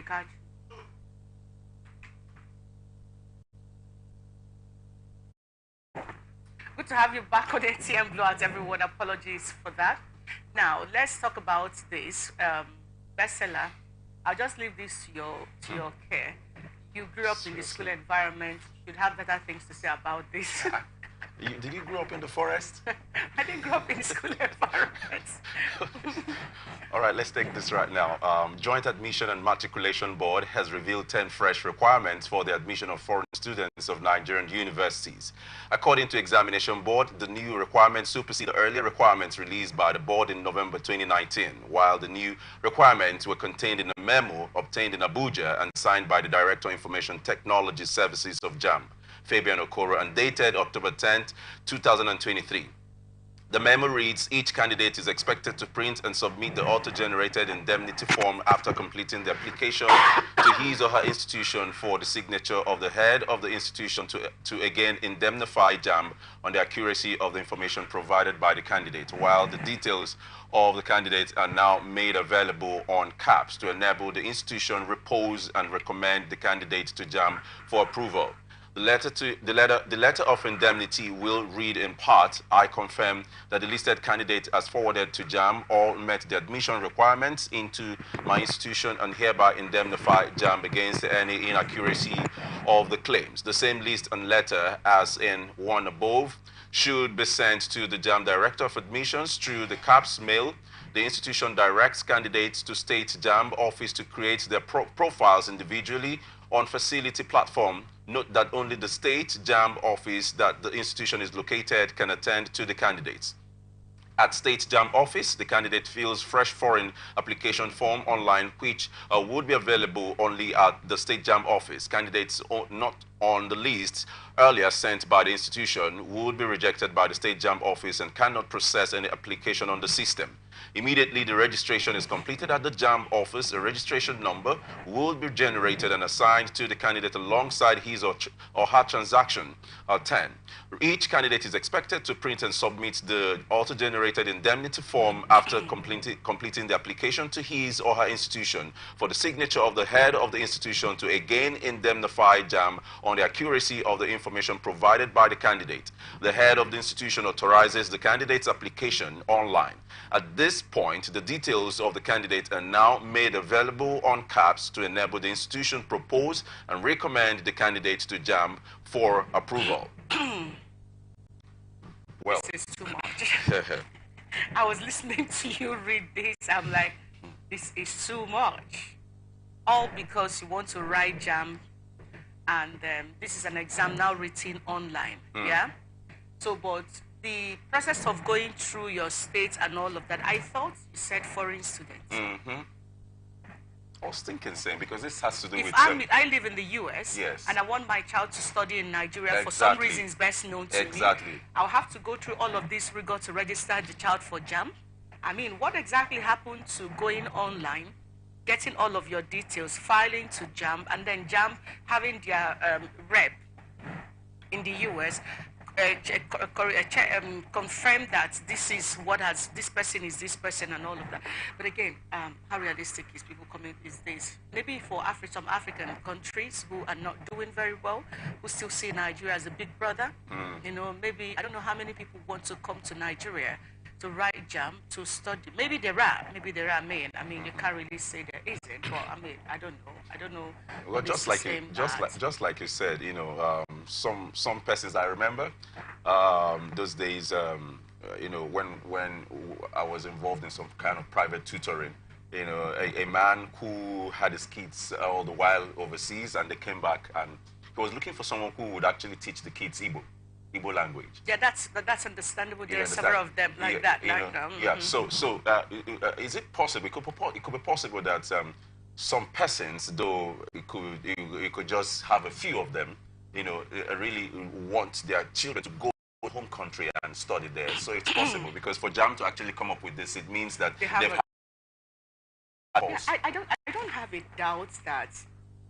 catch. Good to have you back on ATM Blowout, everyone. Apologies for that. Now, let's talk about this bestseller. I'll just leave this to your care. You grew up in the school environment. You'd have better things to say about this. Did you grow up in the forest? I didn't grow up in the school environment. All right, let's take this right now. Joint Admission and Matriculation Board has revealed 10 fresh requirements for the admission of foreign students of Nigerian universities. According to Examination Board, the new requirements supersede the earlier requirements released by the board in November 2019, while the new requirements were contained in a memo obtained in Abuja and signed by the Director of Information Technology Services of JAMB, Fabian Okoro, and dated October 10, 2023. The memo reads, each candidate is expected to print and submit the auto-generated indemnity form after completing the application to his or her institution for the signature of the head of the institution to again indemnify JAMB on the accuracy of the information provided by the candidate, while the details of the candidate are now made available on CAPS to enable the institution repose and recommend the candidate to JAMB for approval. The letter of indemnity will read in part, I confirm that the listed candidate has forwarded to JAMB all met the admission requirements into my institution and hereby indemnify JAMB against any inaccuracy of the claims. The same list and letter as in one above should be sent to the JAMB Director of Admissions through the CAPS mail. The institution directs candidates to state JAMB office to create their profiles individually on facility platform. Note that only the state JAMB office that the institution is located can attend to the candidates. At State JAMB office, the candidate fills fresh foreign application form online, which would be available only at the State JAMB office. Candidates not on the list earlier sent by the institution would be rejected by the State JAMB office and cannot process any application on the system. Immediately the registration is completed at the JAMB office, a registration number will be generated and assigned to the candidate alongside his or her transaction 10. Each candidate is expected to print and submit the auto-generated indemnity form after completing the application to his or her institution for the signature of the head of the institution to again indemnify JAMB on the accuracy of the information provided by the candidate. The head of the institution authorizes the candidate's application online. At this point, the details of the candidate are now made available on CAPS to enable the institution propose and recommend the candidate to JAMB for approval. Well, this is too much. I was listening to you read this. I'm like, this is too much. All because you want to write JAMB, and this is an exam now written online. Yeah. So, but the process of going through your state and all of that, I thought you said foreign students. I was thinking same, because this has to do with... I live in the US, yes, and I want my child to study in Nigeria for some reasons best known to me. I'll have to go through all of this rigor to register the child for JAMB. I mean, what exactly happened to going online, getting all of your details, filing to JAMB, and then JAMB having their rep in the US confirm that this is what has, this person is this person and all of that. But again, how realistic is people coming these days? Maybe for some African countries who are not doing very well, who still see Nigeria as a big brother, you know, maybe, I don't know how many people want to come to Nigeria to write JAMB, to study. Maybe there are men. I mean, you can't really say there isn't, but I mean, I don't know. Well, just like you said, you know, some persons I remember those days, you know, when I was involved in some kind of private tutoring, you know, a man who had his kids all the while overseas, and they came back, and he was looking for someone who would actually teach the kids Igbo language. Yeah, that's understandable. There are several of them like that. Yeah. So is it possible? It could be possible that some persons, though you could just have a few of them, you know, really want their children to go to home country and study there. So it's possible, because for JAMB to actually come up with this, it means that they've had. I don't have a doubt that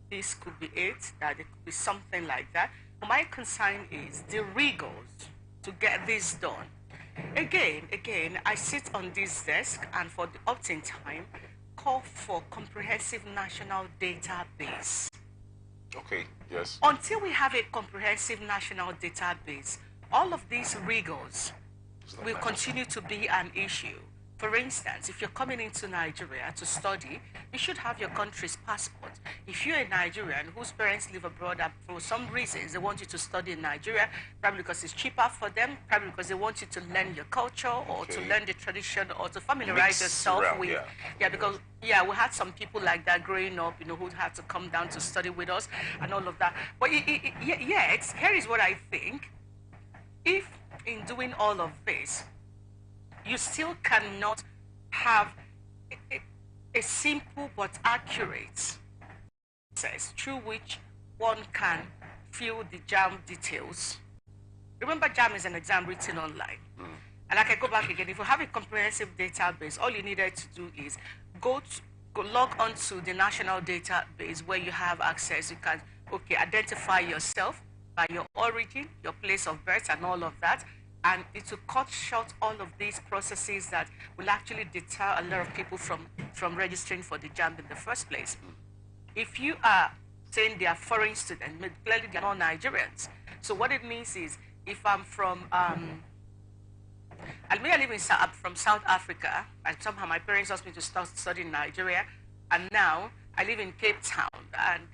this could be it, that it could be something like that. My concern is the rigors to get this done. Again, I sit on this desk, and for the opt-in time, call for comprehensive national database. Okay, yes. Until we have a comprehensive national database, all of these rigors will continue to be an issue. For instance, if you're coming into Nigeria to study, you should have your country's passport. If you're a Nigerian whose parents live abroad and for some reasons they want you to study in Nigeria, probably because it's cheaper for them, probably because they want you to learn your culture or to learn the tradition or to familiarize yourself with, because we had some people like that growing up, who had to come down to study with us and all of that. But here is what I think. If in doing all of this, you still cannot have a simple but accurate process through which one can fill the JAM details. Remember, JAM is an exam written online. And I can go back again. If you have a comprehensive database, all you needed to do is go log onto the national database where you have access. You can, identify yourself by your origin, your place of birth, and all of that. And it will cut short all of these processes that will actually deter a lot of people from registering for the JAM in the first place. If you are saying they are foreign students, clearly they are not Nigerians. So what it means is, if I'm from, I live from South Africa, and somehow my parents asked me to start studying in Nigeria, and now I live in Cape Town, and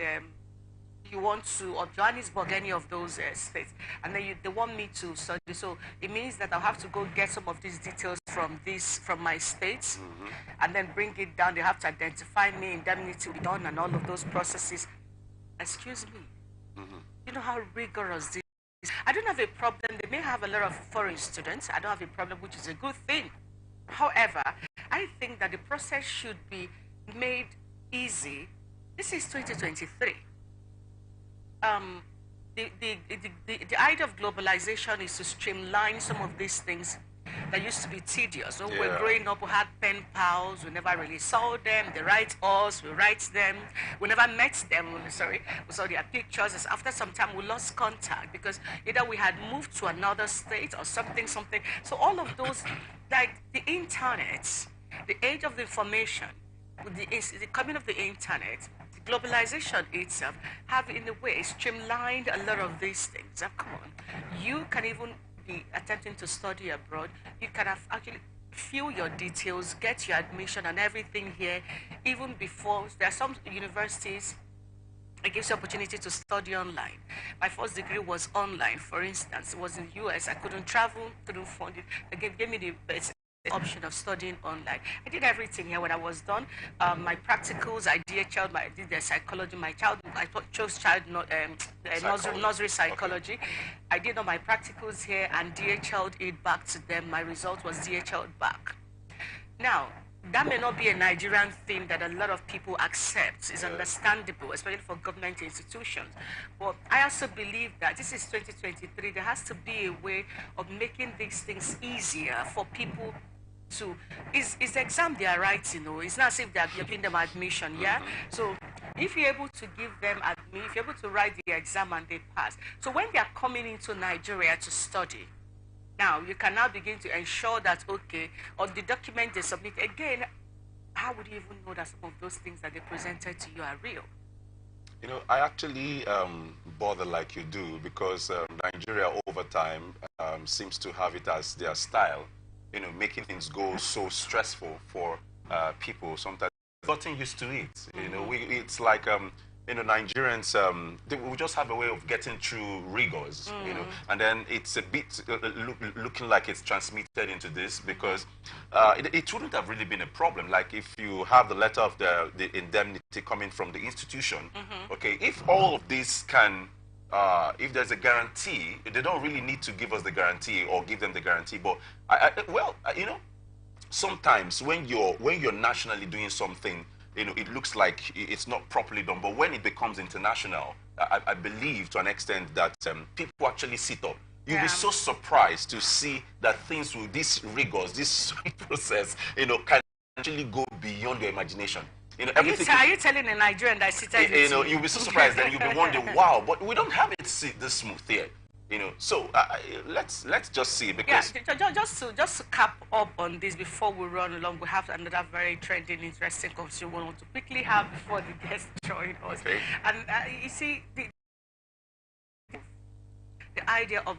you want to, or Johannesburg, any of those states, and then they want me to study. So it means that I'll have to go get some of these details from my states, and then bring it down. They have to identify me, indemnity will be done, and all of those processes. Excuse me. You know how rigorous this is? I don't have a problem. They may have a lot of foreign students. I don't have a problem, which is a good thing. However, I think that the process should be made easy. This is 2023. The idea of globalization is to streamline some of these things that used to be tedious. When we were growing up, we had pen pals, we never really saw them, they write us, we write them, we never met them, we saw their pictures. After some time, we lost contact because either we had moved to another state or something. So all of those, like the internet, the age of the information, with the coming of the internet, globalization itself have in a way streamlined a lot of these things. Now, come on, you can even be attempting to study abroad. You can have actually fill your details, get your admission and everything here, even before. There are some universities it gives you opportunity to study online. My first degree was online, for instance. It was in the US. I couldn't travel, couldn't fund it. They gave me the best option of studying online. I did everything here when I was done. My practicals, I did the psychology. I chose nursery psychology. Okay. I did all my practicals here and DHL'd it back to them. My result was DHL'd back. Now, that may not be a Nigerian thing that a lot of people accept. It's understandable, especially for government institutions. But I also believe that this is 2023. There has to be a way of making these things easier for people to. Is the exam they are writing, it's not as if they are giving them admission, So if you're able to give them admission, if you're able to write the exam and they pass. So when they are coming into Nigeria to study, now, you can now begin to ensure that, on the document they submit, again, how would you even know that some of those things that they presented to you are real? I actually bother like you do because Nigeria over time seems to have it as their style, making things go so stressful for people. Sometimes they've gotten used to it. It's like... Nigerians, we just have a way of getting through rigors, and then it's a bit looking like it's transmitted into this because it wouldn't have really been a problem. Like if you have the letter of the indemnity coming from the institution, if all of this can, if there's a guarantee, they don't really need to give us the guarantee or give them the guarantee. But sometimes when you're nationally doing something, it looks like it's not properly done. But when it becomes international, I believe to an extent that people actually sit up. You'll be so surprised to see that things with these rigors, this process, can actually go beyond your imagination. Are you telling a Nigerian that sits you'll be so surprised, then you'll be wondering, wow, but we don't have it this smooth here. You know, so let's just see, Yeah, because just to cap up on this before we run along, we have another very trending, interesting conversation we want to quickly have before the guests join us. okay. And you see, the idea of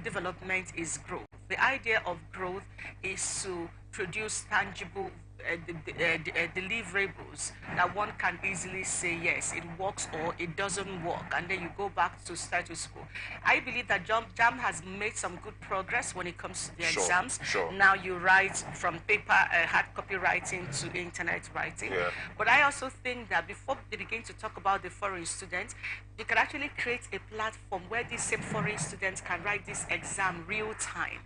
development is growth. The idea of growth is to produce tangible deliverables that one can easily say yes, it works or it doesn't work, and then you go back to status quo. I believe that JAM has made some good progress when it comes to the Sure, exams. sure. Now you write from paper, hard copy writing to internet writing. Yeah. But I also think that before they begin to talk about the foreign students, you can actually create a platform where these same foreign students can write this exam real time.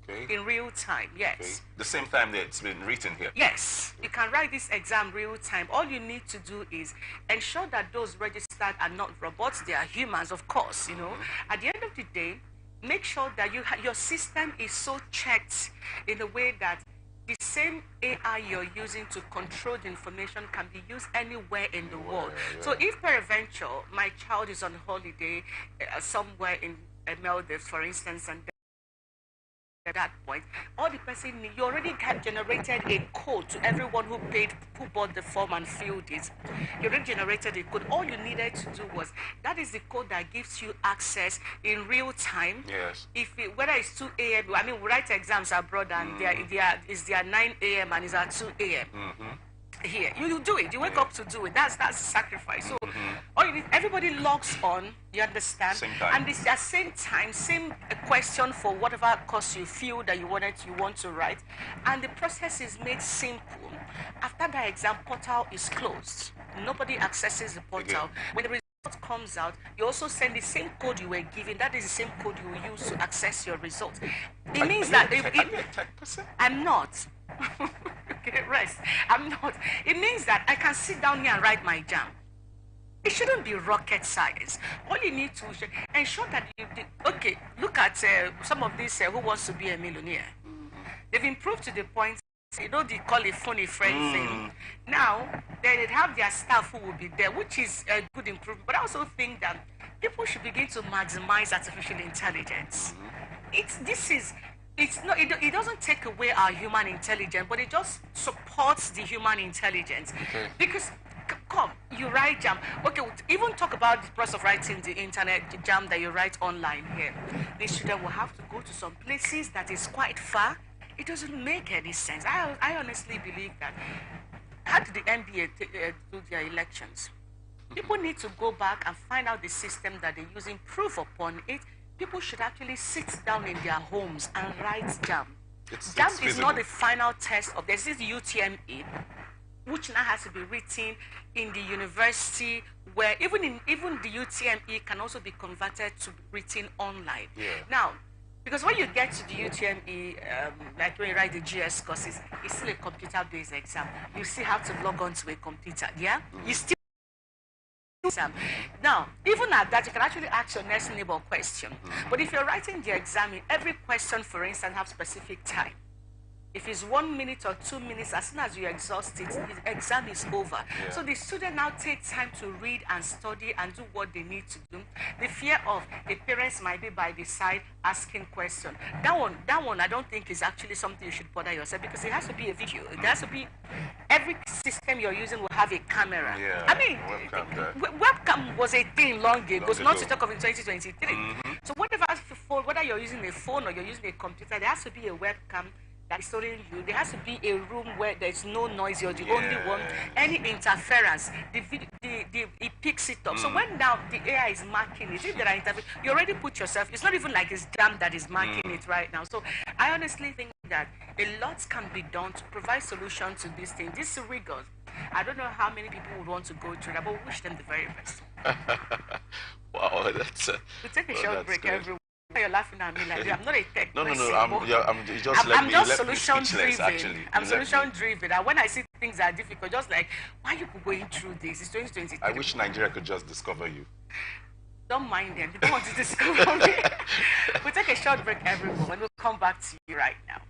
Okay. In real time, yes. Okay. The same time that it's been written here. Yes, you can write this exam real time. All you need to do is ensure that those registered are not robots, they are humans, of course, you know. At the end of the day, make sure that your system is so checked in a way that the same AI you're using to control the information can be used anywhere in the world. Yeah. So if peradventure my child is on holiday somewhere in Maldives, for instance, and at that point, all the person you already have generated a code to everyone who bought the form and filled it. You already generated a code. All you needed to do was that is the code that gives you access in real time. Yes. Whether it's 2 a.m. I mean, we write exams abroad and it's 9 a.m. and it's at 2 a.m. Here, you do it. You wake up to do it. That's sacrifice. So, all you need, everybody logs on. You understand? Same time. And it's at same time, same question for whatever course you feel that you want to write, and the process is made simple. After the exam portal is closed, nobody accesses the portal. When the result comes out, you also send the same code you were given. That is the same code you will use to access your result. It means that I'm not. Okay, rest. I'm not. It means that I can sit down here and write my jam. It shouldn't be rocket science. All you need to ensure that okay, look at some of these who wants to be a millionaire. They've improved to the point, you know, they call it phony friend thing. Now, they have their staff who will be there, which is a good improvement. But I also think that people should begin to maximize artificial intelligence. It doesn't take away our human intelligence, but it just supports the human intelligence. Okay. Because, come, you write jam. Okay, even talk about the process of writing the internet the jam that you write online here. The student will have to go to some places that is quite far. It doesn't make any sense. I honestly believe that. How did the NBA do their elections? People need to go back and find out the system that they use, improve upon it. People should actually sit down in their homes and write jam. Jam is not the final test of this. Is UTME, which now has to be written in the university, where even the UTME can also be converted to written online. Yeah. Now, because when you get to the UTME, like when you write the GS courses, it's still a computer-based exam. You still have to log on to a computer. Yeah, you still. Now, even at that, you can actually ask your next neighbor question. But if you're writing the exam, every question, for instance, have specific time. If it's 1 minute or 2 minutes, as soon as you exhaust it, the exam is over. Yeah. So the student now takes time to read and study and do what they need to do. The fear of the parents might be by the side asking questions. That one, I don't think is actually something you should bother yourself, because it has to be a video. It has to be, every system you're using will have a camera. Yeah, I mean, webcam was a thing long ago. It's not to talk of in 2023. So whether you're using a phone or you're using a computer, there has to be a webcam that is storing you. There has to be a room where there's no noise. You're the only one. Any interference, it picks it up. So when now the AI is marking it, if there are interference, you already put yourself. It's not even like it's jam that is marking it right now. So I honestly think that a lot can be done to provide solutions to this thing. This rigors. I don't know how many people would want to go through that, but we wish them the very best. Wow, that's. We'll take a short break, everyone. You're laughing at me like I'm not a tech person. I'm just solution driven. I'm solution driven. And when I see things are difficult, just like, why are you going through this? It's 2023. I wish Nigeria could just discover you. Don't mind them. They don't want to discover me. We'll take a short break, everyone, and we'll come back to you right now.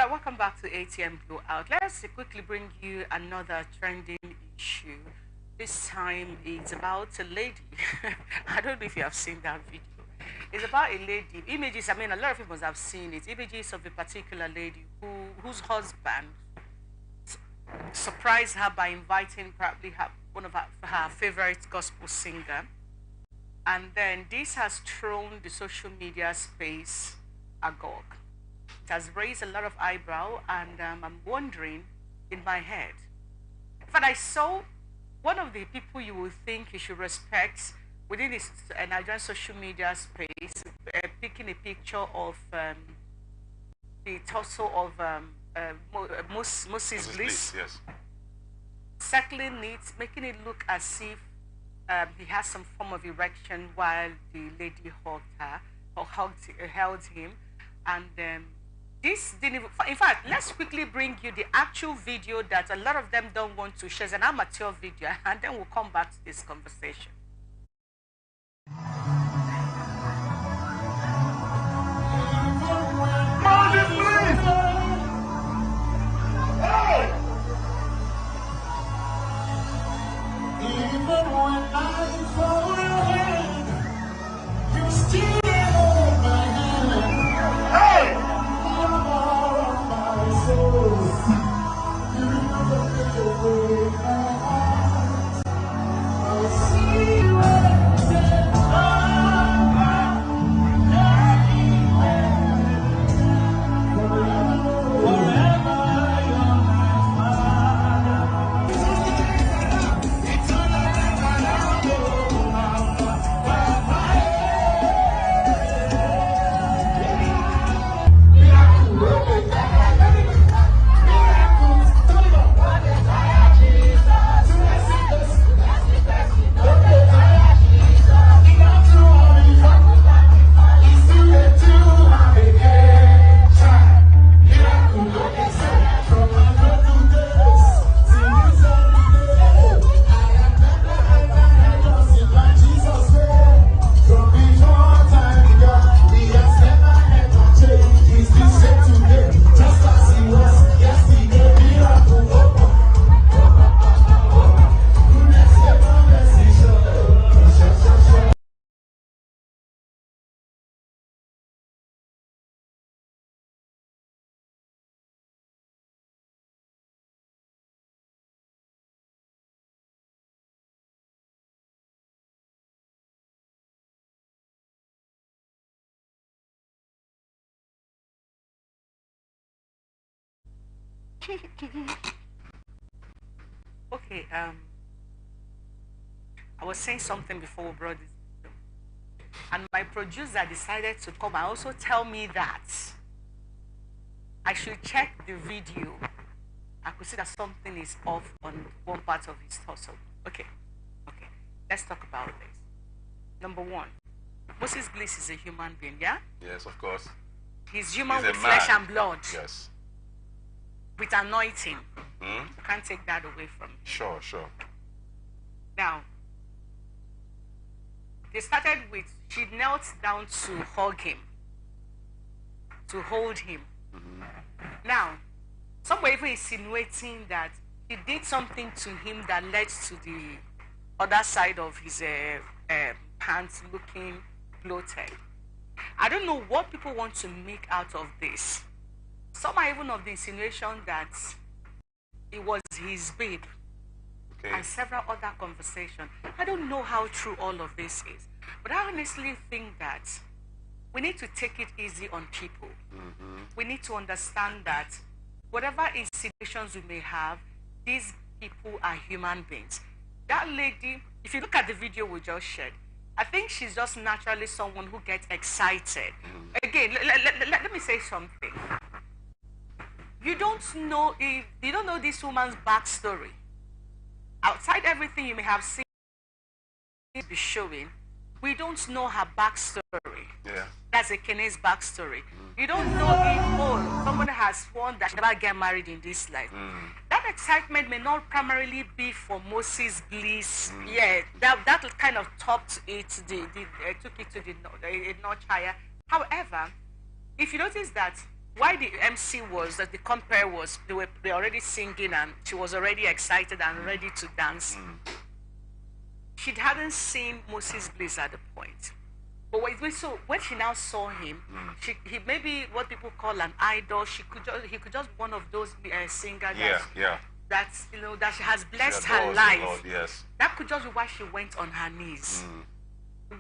right, welcome back to ATM Blowout. Let's quickly bring you another trending issue. This time it's about a lady. I don't know if you have seen that video. It's about a lady. Images, I mean, a lot of people have seen it. Images of a particular lady whose husband surprised her by inviting probably one of her favorite gospel singer. And then this has thrown the social media space agog. It has raised a lot of eyebrow, and I'm wondering in my head. In fact, I saw one of the people you would think you should respect within this Nigerian social media space, picking a picture of the torso of Moses Bliss, yes. settling it, making it look as if he has some form of erection while the lady hugged her or held him, and this didn't even, in fact, let's quickly bring you the actual video that a lot of them don't want to share. It's an amateur video, and then we'll come back to this conversation. Okay, I was saying something before we brought this video, and my producer decided to come and also tell me that I should check the video. I could see that something is off on one part of his torso. Okay, let's talk about this. Number one, Moses Bliss is a human being, yeah? Yes, of course. He's human He's a with flesh man. and blood. Yes. With anointing. Hmm? You can't take that away from him. Sure. Now, they started with, she knelt down to hug him, to hold him. Now, some were even insinuating that he did something to him that led to the other side of his pants looking bloated. I don't know what people want to make out of this. Some are even of the insinuation that it was his babe. Okay. And several other conversations. I don't know how true all of this is, but I honestly think that we need to take it easy on people. We need to understand that whatever insinuations we may have, these people are human beings. That lady, if you look at the video we just shared, I think she's just naturally someone who gets excited. Again, let me say something. You don't know this woman's backstory. Outside everything you may have seen be showing, we don't know her backstory. Yeah. That's a Kene's backstory. You don't know if somebody has sworn that she never get married in this life. That excitement may not primarily be for Moses Bliss. Yeah, that kind of topped it, took it to a notch higher. However, if you notice that why the MC was that the compare was they already singing and she was already excited and ready to dance. She hadn't seen Moses Bliss at the point. But so when she now saw him, he maybe what people call an idol. He could just be one of those singers that's that she has blessed her life. Lord, yes. That could just be why she went on her knees.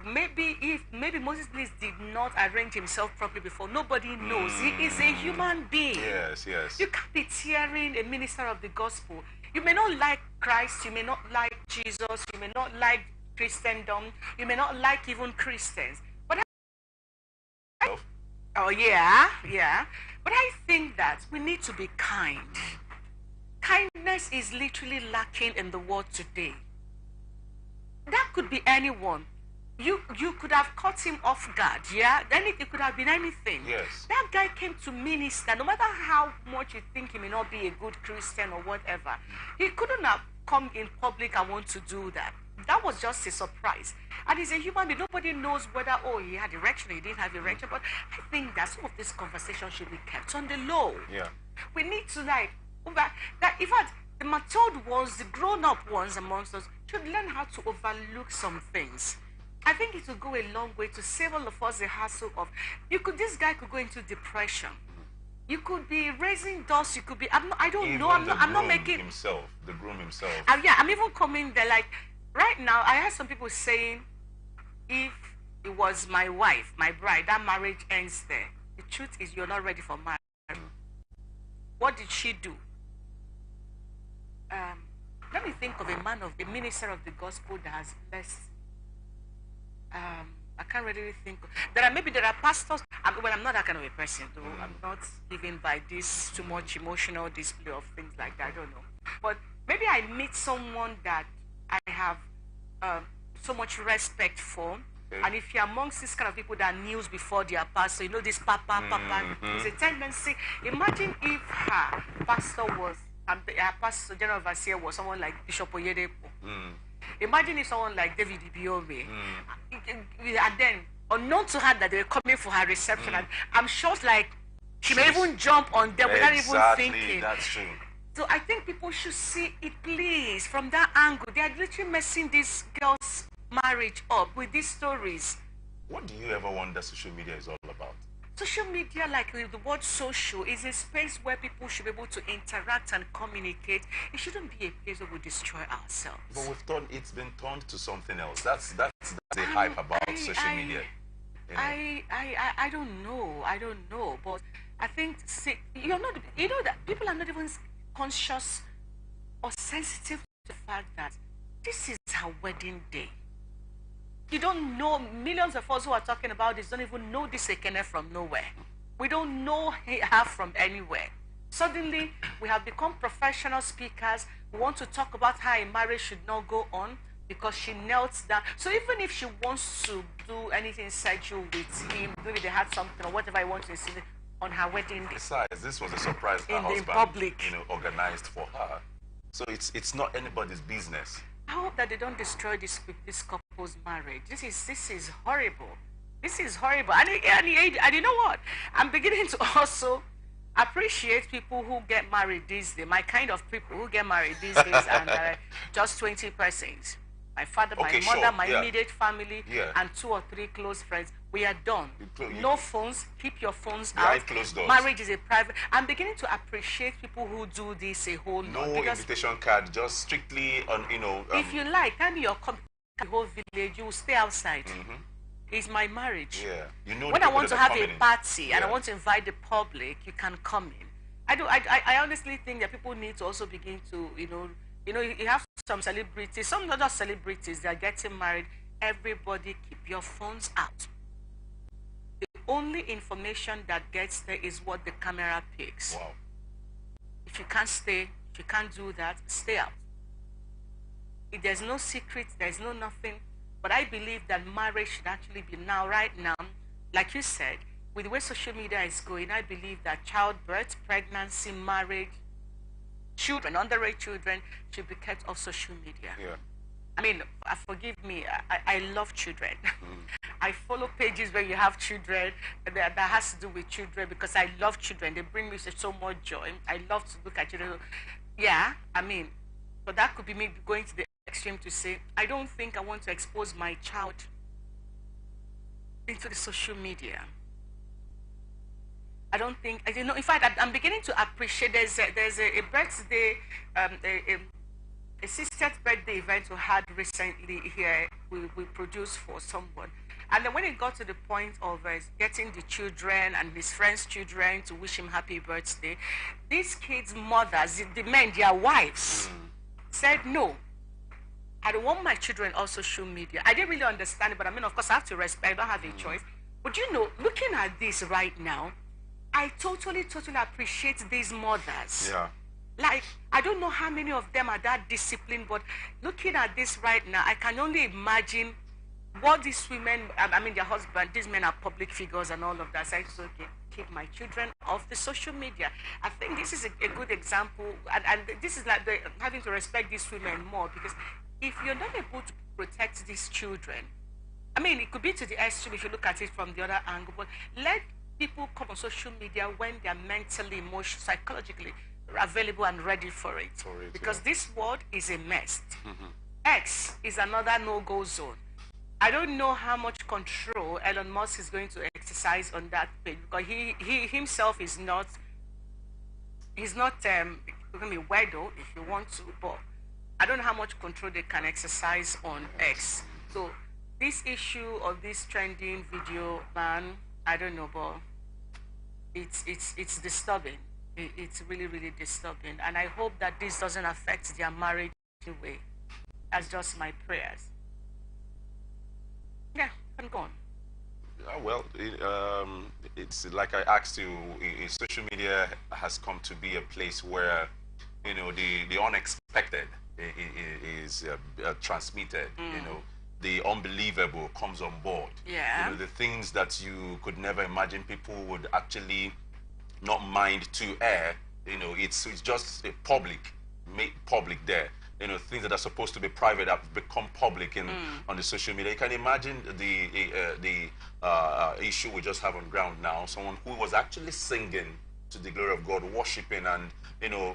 Maybe Moses Bliss did not arrange himself properly before, nobody knows. He is a human being. Yes, yes. You can't be tearing a minister of the gospel. You may not like Christ, you may not like Jesus, you may not like Christendom, you may not like even Christians. But oh yeah. But I think that we need to be kind. Kindness is literally lacking in the world today. That could be anyone. You could have caught him off guard, yeah? Then it could have been anything. Yes. That guy came to minister. No matter how much you think he may not be a good Christian or whatever, he couldn't have come in public and want to do that. That was just a surprise. And he's a human being. Nobody knows whether, he had erection or he didn't have erection. But I think that some of this conversation should be kept on the low. Yeah. We need to in fact, the matured ones, the grown-up ones amongst us, should learn how to overlook some things. I think it will go a long way to save all of us the hassle of, this guy could go into depression. You could be raising dust, you could be, I don't know, I'm not making... The groom himself. Yeah, I'm even coming there, like, right now, I heard some people saying, if it was my wife, my bride, that marriage ends there. The truth is you're not ready for marriage. What did she do? Let me think of a minister of the gospel that has blessed. I can't really think. There are pastors. I'm not that kind of a person, though. I'm not given by this too much emotional display of things like that. I don't know. But maybe I meet someone that I have so much respect for. Okay. And if you're amongst this kind of people that kneels before their pastor, this papa, there's a tendency. Imagine if her pastor was, her pastor, general overseer was someone like Bishop Oyedepo. Imagine if someone like David Ibiome, and then unknown to her that they were coming for her reception, and I'm sure she may even jump on them without even thinking. That's true. So I think people should see it, please, from that angle. They are literally messing this girl's marriage up with these stories. What do you ever wonder social media is all about? Social media, like the word social, is a space where people should be able to interact and communicate. It shouldn't be a place where we destroy ourselves. But it's been turned to something else. That's the hype about social media. I don't know. But I think that people are not even conscious or sensitive to the fact that this is our wedding day. You don't know, millions of us who are talking about this don't even know this Ekene from nowhere. We don't know her from anywhere. Suddenly, we have become professional speakers. We want to talk about how a marriage should not go on because she knelt down. So even if she wants to do anything sexual with him, maybe they had something or whatever he wants to see on her wedding day. Besides, this was a surprise her husband, public, organized for her. So it's not anybody's business. I hope that they don't destroy this couple's marriage. This is horrible. This is horrible. And you know what? I'm beginning to also appreciate people who get married these days. My kind of people who get married these days and just 20 persons. My father, my mother, my immediate family, and 2 or 3 close friends. We are done. No phones. Keep your phones out. Closed doors. Marriage is a private. I'm beginning to appreciate people who do this a whole lot. No invitation card, just strictly on, if you like, tell me your the whole village, you will stay outside. It's my marriage. Yeah. When I want to have a party and I want to invite the public, you can come in. I honestly think that people need to also begin to, you have some celebrities, some other celebrities, they are getting married. Everybody keep your phones out. The only information that gets there is what the camera picks. Wow. If you can't stay, if you can't do that, stay out. If there's no secret, there's no nothing. But I believe that marriage should actually be right now, like you said, with the way social media is going, I believe that childbirth, pregnancy, marriage, children, underage children should be kept off social media. Yeah. I mean, forgive me, I love children. I follow pages where you have children that has to do with children because I love children. They bring me so much joy. I love to look at children. Yeah, I mean, but that could be me going to the extreme to say, I don't think I want to expose my child into the social media. I don't think, you know, in fact, I'm beginning to appreciate there's a birthday, a sister's birthday event we had recently here, we produced for someone. And then when it got to the point of getting the children and his friends' children to wish him happy birthday, these kids' mothers, the men, their wives, said, no, I don't want my children on social media. I didn't really understand it, but I mean, of course, I have to respect, I don't have a choice. But you know, looking at this right now, I totally appreciate these mothers. Yeah. Like, I don't know how many of them are that disciplined, but looking at this right now, I can only imagine what these women, I mean, their husband, these men are public figures and all of that. So I just, okay, keep my children off the social media. I think this is a good example, and this is like having to respect these women more, because if you're not able to protect these children, I mean, it could be to the extreme if you look at it from the other angle, but let people come on social media when they're mentally, emotionally, psychologically available and ready for it. Because this world is a mess. X is another no-go zone. I don't know how much control Elon Musk is going to exercise on that page, because he himself is not, he's not going to be weirdo if you want to, but I don't know how much control they can exercise on X. So this issue of this trending video ban, I don't know, but it's disturbing. It's really disturbing, and I hope that this doesn't affect their marriage in a way. That's just my prayers. Yeah, I'm gone. Well, it's like I asked you, social media has come to be a place where, you know, the unexpected is transmitted, you know. The unbelievable comes on board. Yeah. You know, the things that you could never imagine people would actually not mind to air, you know, it's just a made public there. You know, things that are supposed to be private have become public on the social media. You can imagine the issue we just have on ground now. Someone who was actually singing to the glory of God, worshiping, and, you know,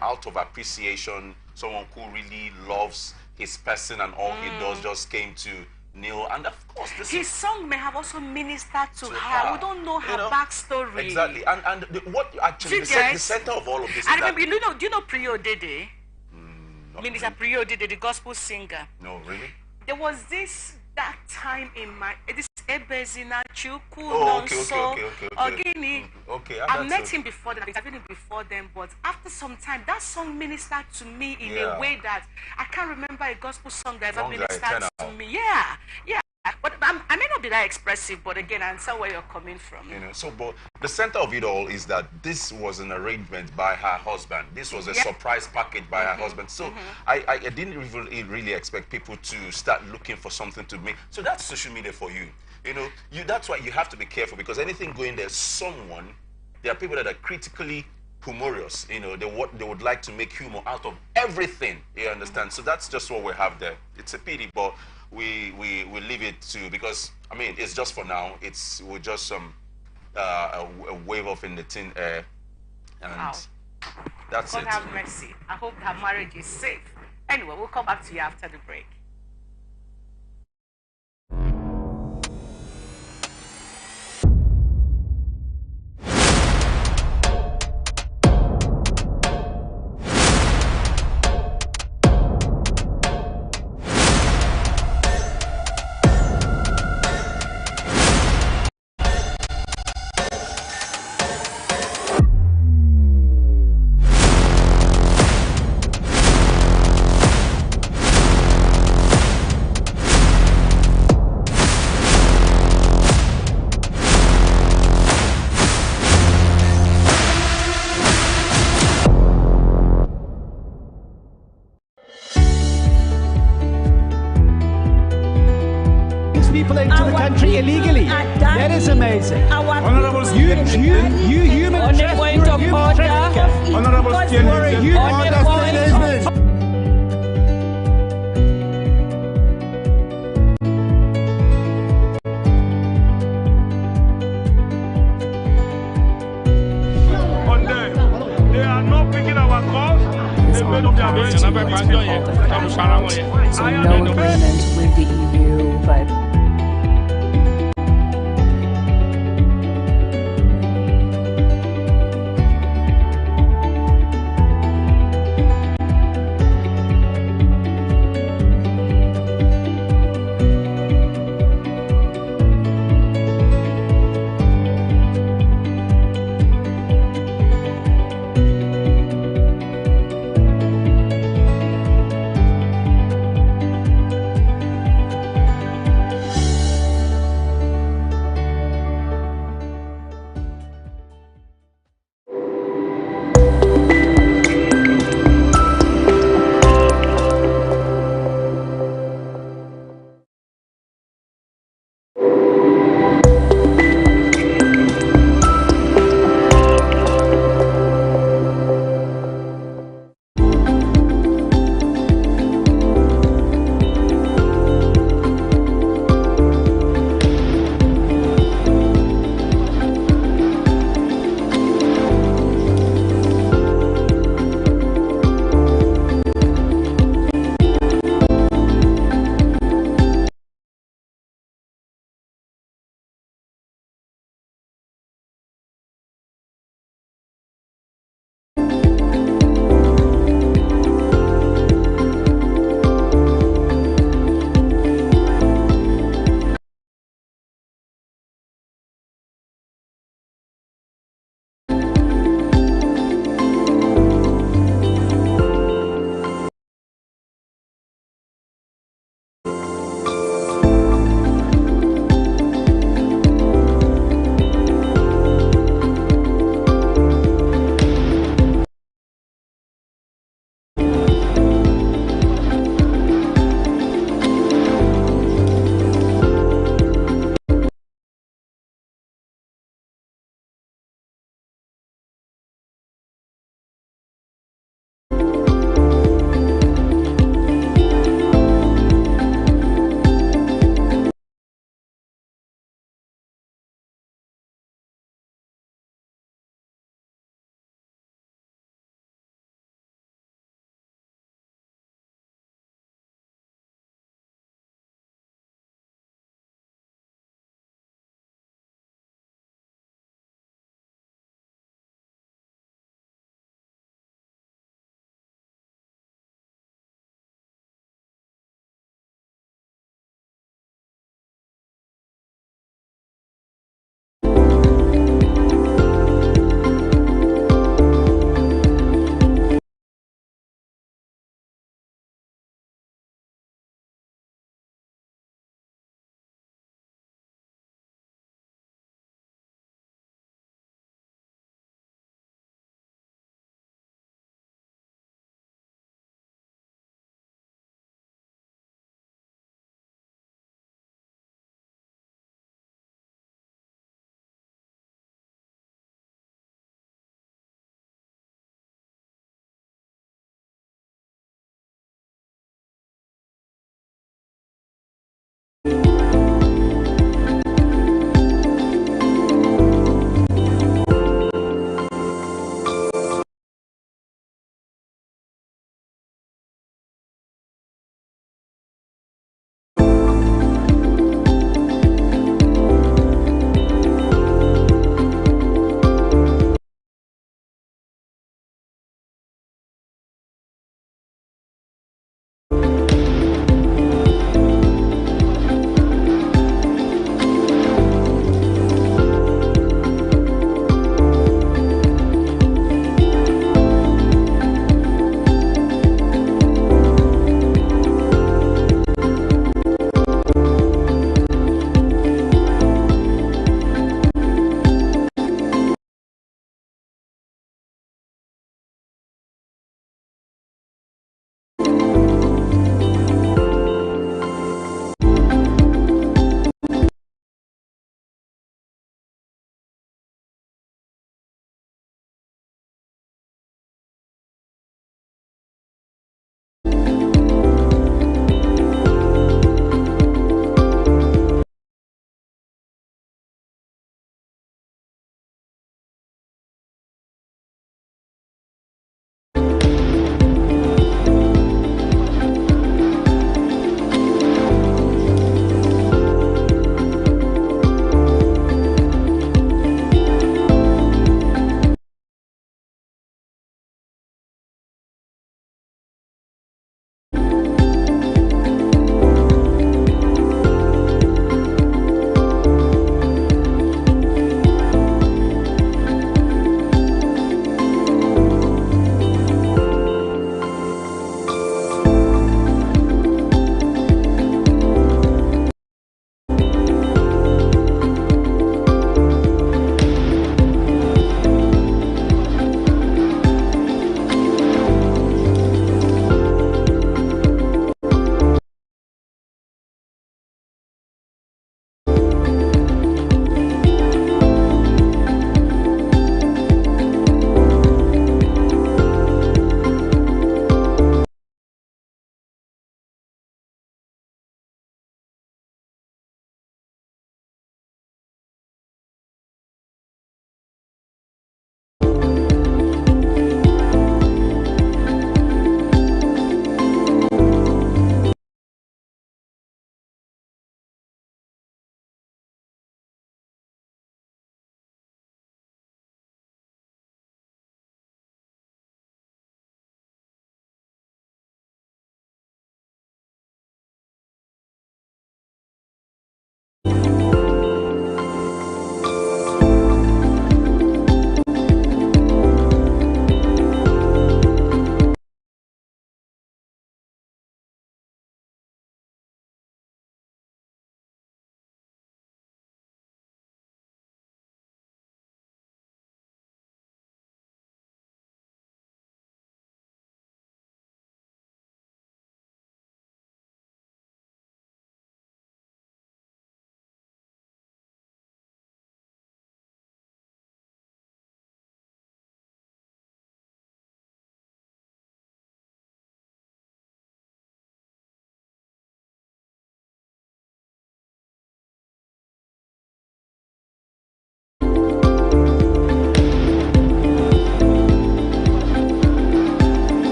out of appreciation, someone who really loves his person and all he does, just came to kneel. And of course, his song may have also ministered to her. We don't know her backstory. Exactly. And what actually the center of all of this is I remember, do you know Priyo Dede? Minister Priyo Dede, the gospel singer. No, really? There was that time in my Ebezina Chuku Okay, I met him before that. I've been before them, but after some time, that song ministered to me in a way that I can't remember a gospel song that ever ministered to me. Yeah. But I may not be that expressive, but again, I understand where you're coming from. You know, so but the center of it all is that this was an arrangement by her husband. This was a surprise package by her husband. So I didn't really expect people to start looking for something to make. So that's social media for you. You know, that's why you have to be careful, because anything going there, there are people that are critically humorous. You know, they would like to make humor out of everything. You understand? So that's just what we have there. It's a pity, but we leave it to, because I mean, it's just for now. We're just a wave off in the thin air, and that's it. God have mercy. I hope that marriage is safe. Anyway, we'll come back to you after the break. People into the country illegally. That is amazing. Honourable You human trafficker. Honourable You are a human on France to take all the French. So no agreement with the EU, but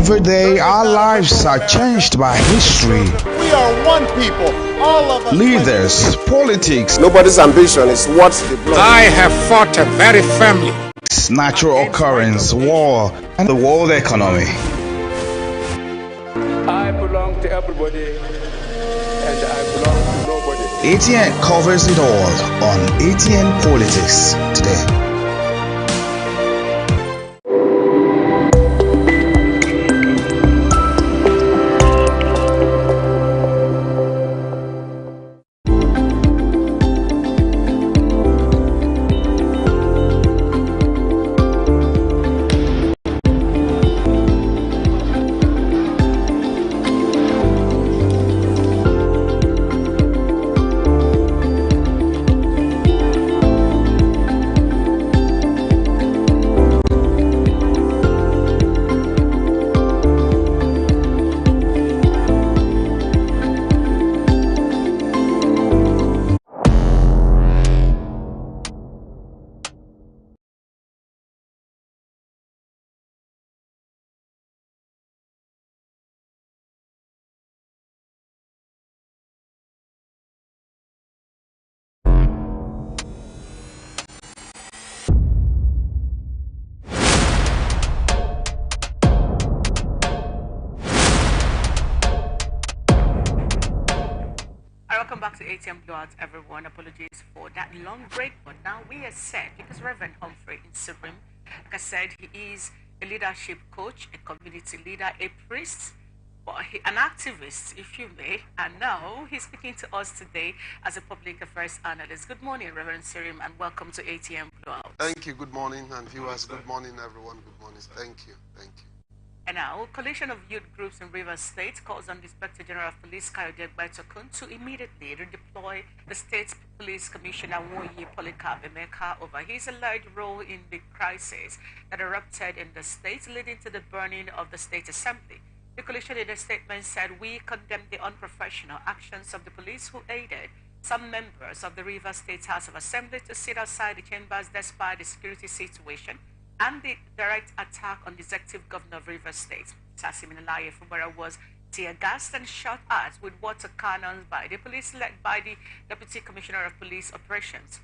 Every day, our lives are changed by history. We are one people, all of us. Leaders, politics, Nobody's ambition is what the blood. I have fought very firmly. natural occurrence, war, and the world economy. I belong to everybody, and I belong to nobody. ATN covers it all on ATN Politics today. Welcome back to ATM Blowout, everyone. Apologies for that long break, but now we are set because Reverend Humphrey in Supreme, like I said, he is a leadership coach, a community leader, a priest, an activist, if you may, and now he's speaking to us today as a public affairs analyst. Good morning, Reverend Sirim, and welcome to ATM Blowout. Thank you. Good morning, and viewers. Good morning, everyone. Good morning. Thank you. Thank you. And now, coalition of youth groups in Rivers State calls on the Inspector General of Police, Kayode Gbaitokun, to immediately redeploy the State Police Commissioner, Woyi Polycarp Emeka, over his alleged role in the crisis that erupted in the state, leading to the burning of the State Assembly. The coalition in a statement said, "We condemn the unprofessional actions of the police who aided some members of the Rivers State House of Assembly to sit outside the chambers despite the security situation and the direct attack on the executive governor of Rivers State. Sasiminalaye Fubara was tear gassed and shot at with water cannons by the police led by the Deputy Commissioner of Police Operations.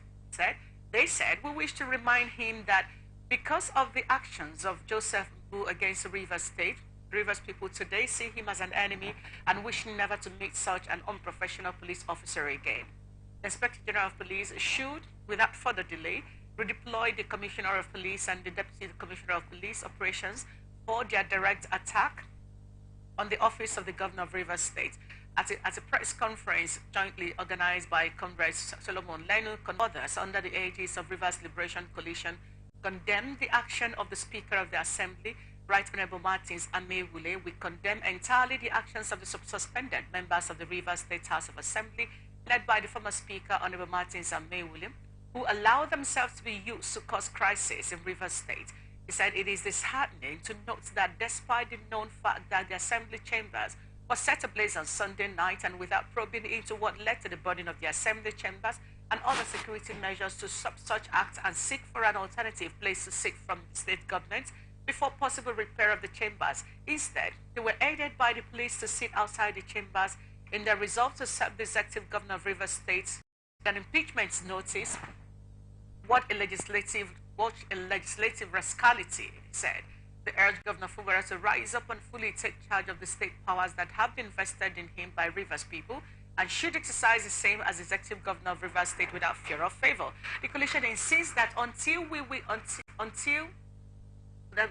They said, "We wish to remind him that because of the actions of Joseph Mbu against Rivers State, Rivers people today see him as an enemy and wish never to meet such an unprofessional police officer again. The Inspector General of Police should, without further delay, redeploy the Commissioner of Police and the Deputy Commissioner of Police Operations for their direct attack on the office of the Governor of Rivers State." At a press conference jointly organized by Comrade Solomon Lenu and others under the aegis of Rivers Liberation Coalition, condemned the action of the Speaker of the Assembly, Right Honorable Martins Amewule. "We condemn entirely the actions of the suspended members of the Rivers State House of Assembly, led by the former Speaker, Honorable Martins Amewule, who allow themselves to be used to cause crisis in Rivers State." He said it is disheartening to note that despite the known fact that the Assembly chambers were set ablaze on Sunday night, and without probing into what led to the burning of the Assembly chambers and other security measures to stop such acts and seek for an alternative place to seek from the state government before possible repair of the chambers. Instead, they were aided by the police to sit outside the chambers in their resolve to serve the executive governor of Rivers State an impeachment notice. What a legislative rascality, he said. They urged Governor Fubara to rise up and fully take charge of the state powers that have been vested in him by Rivers people, and should exercise the same as executive governor of Rivers State without fear or favor. The coalition insists that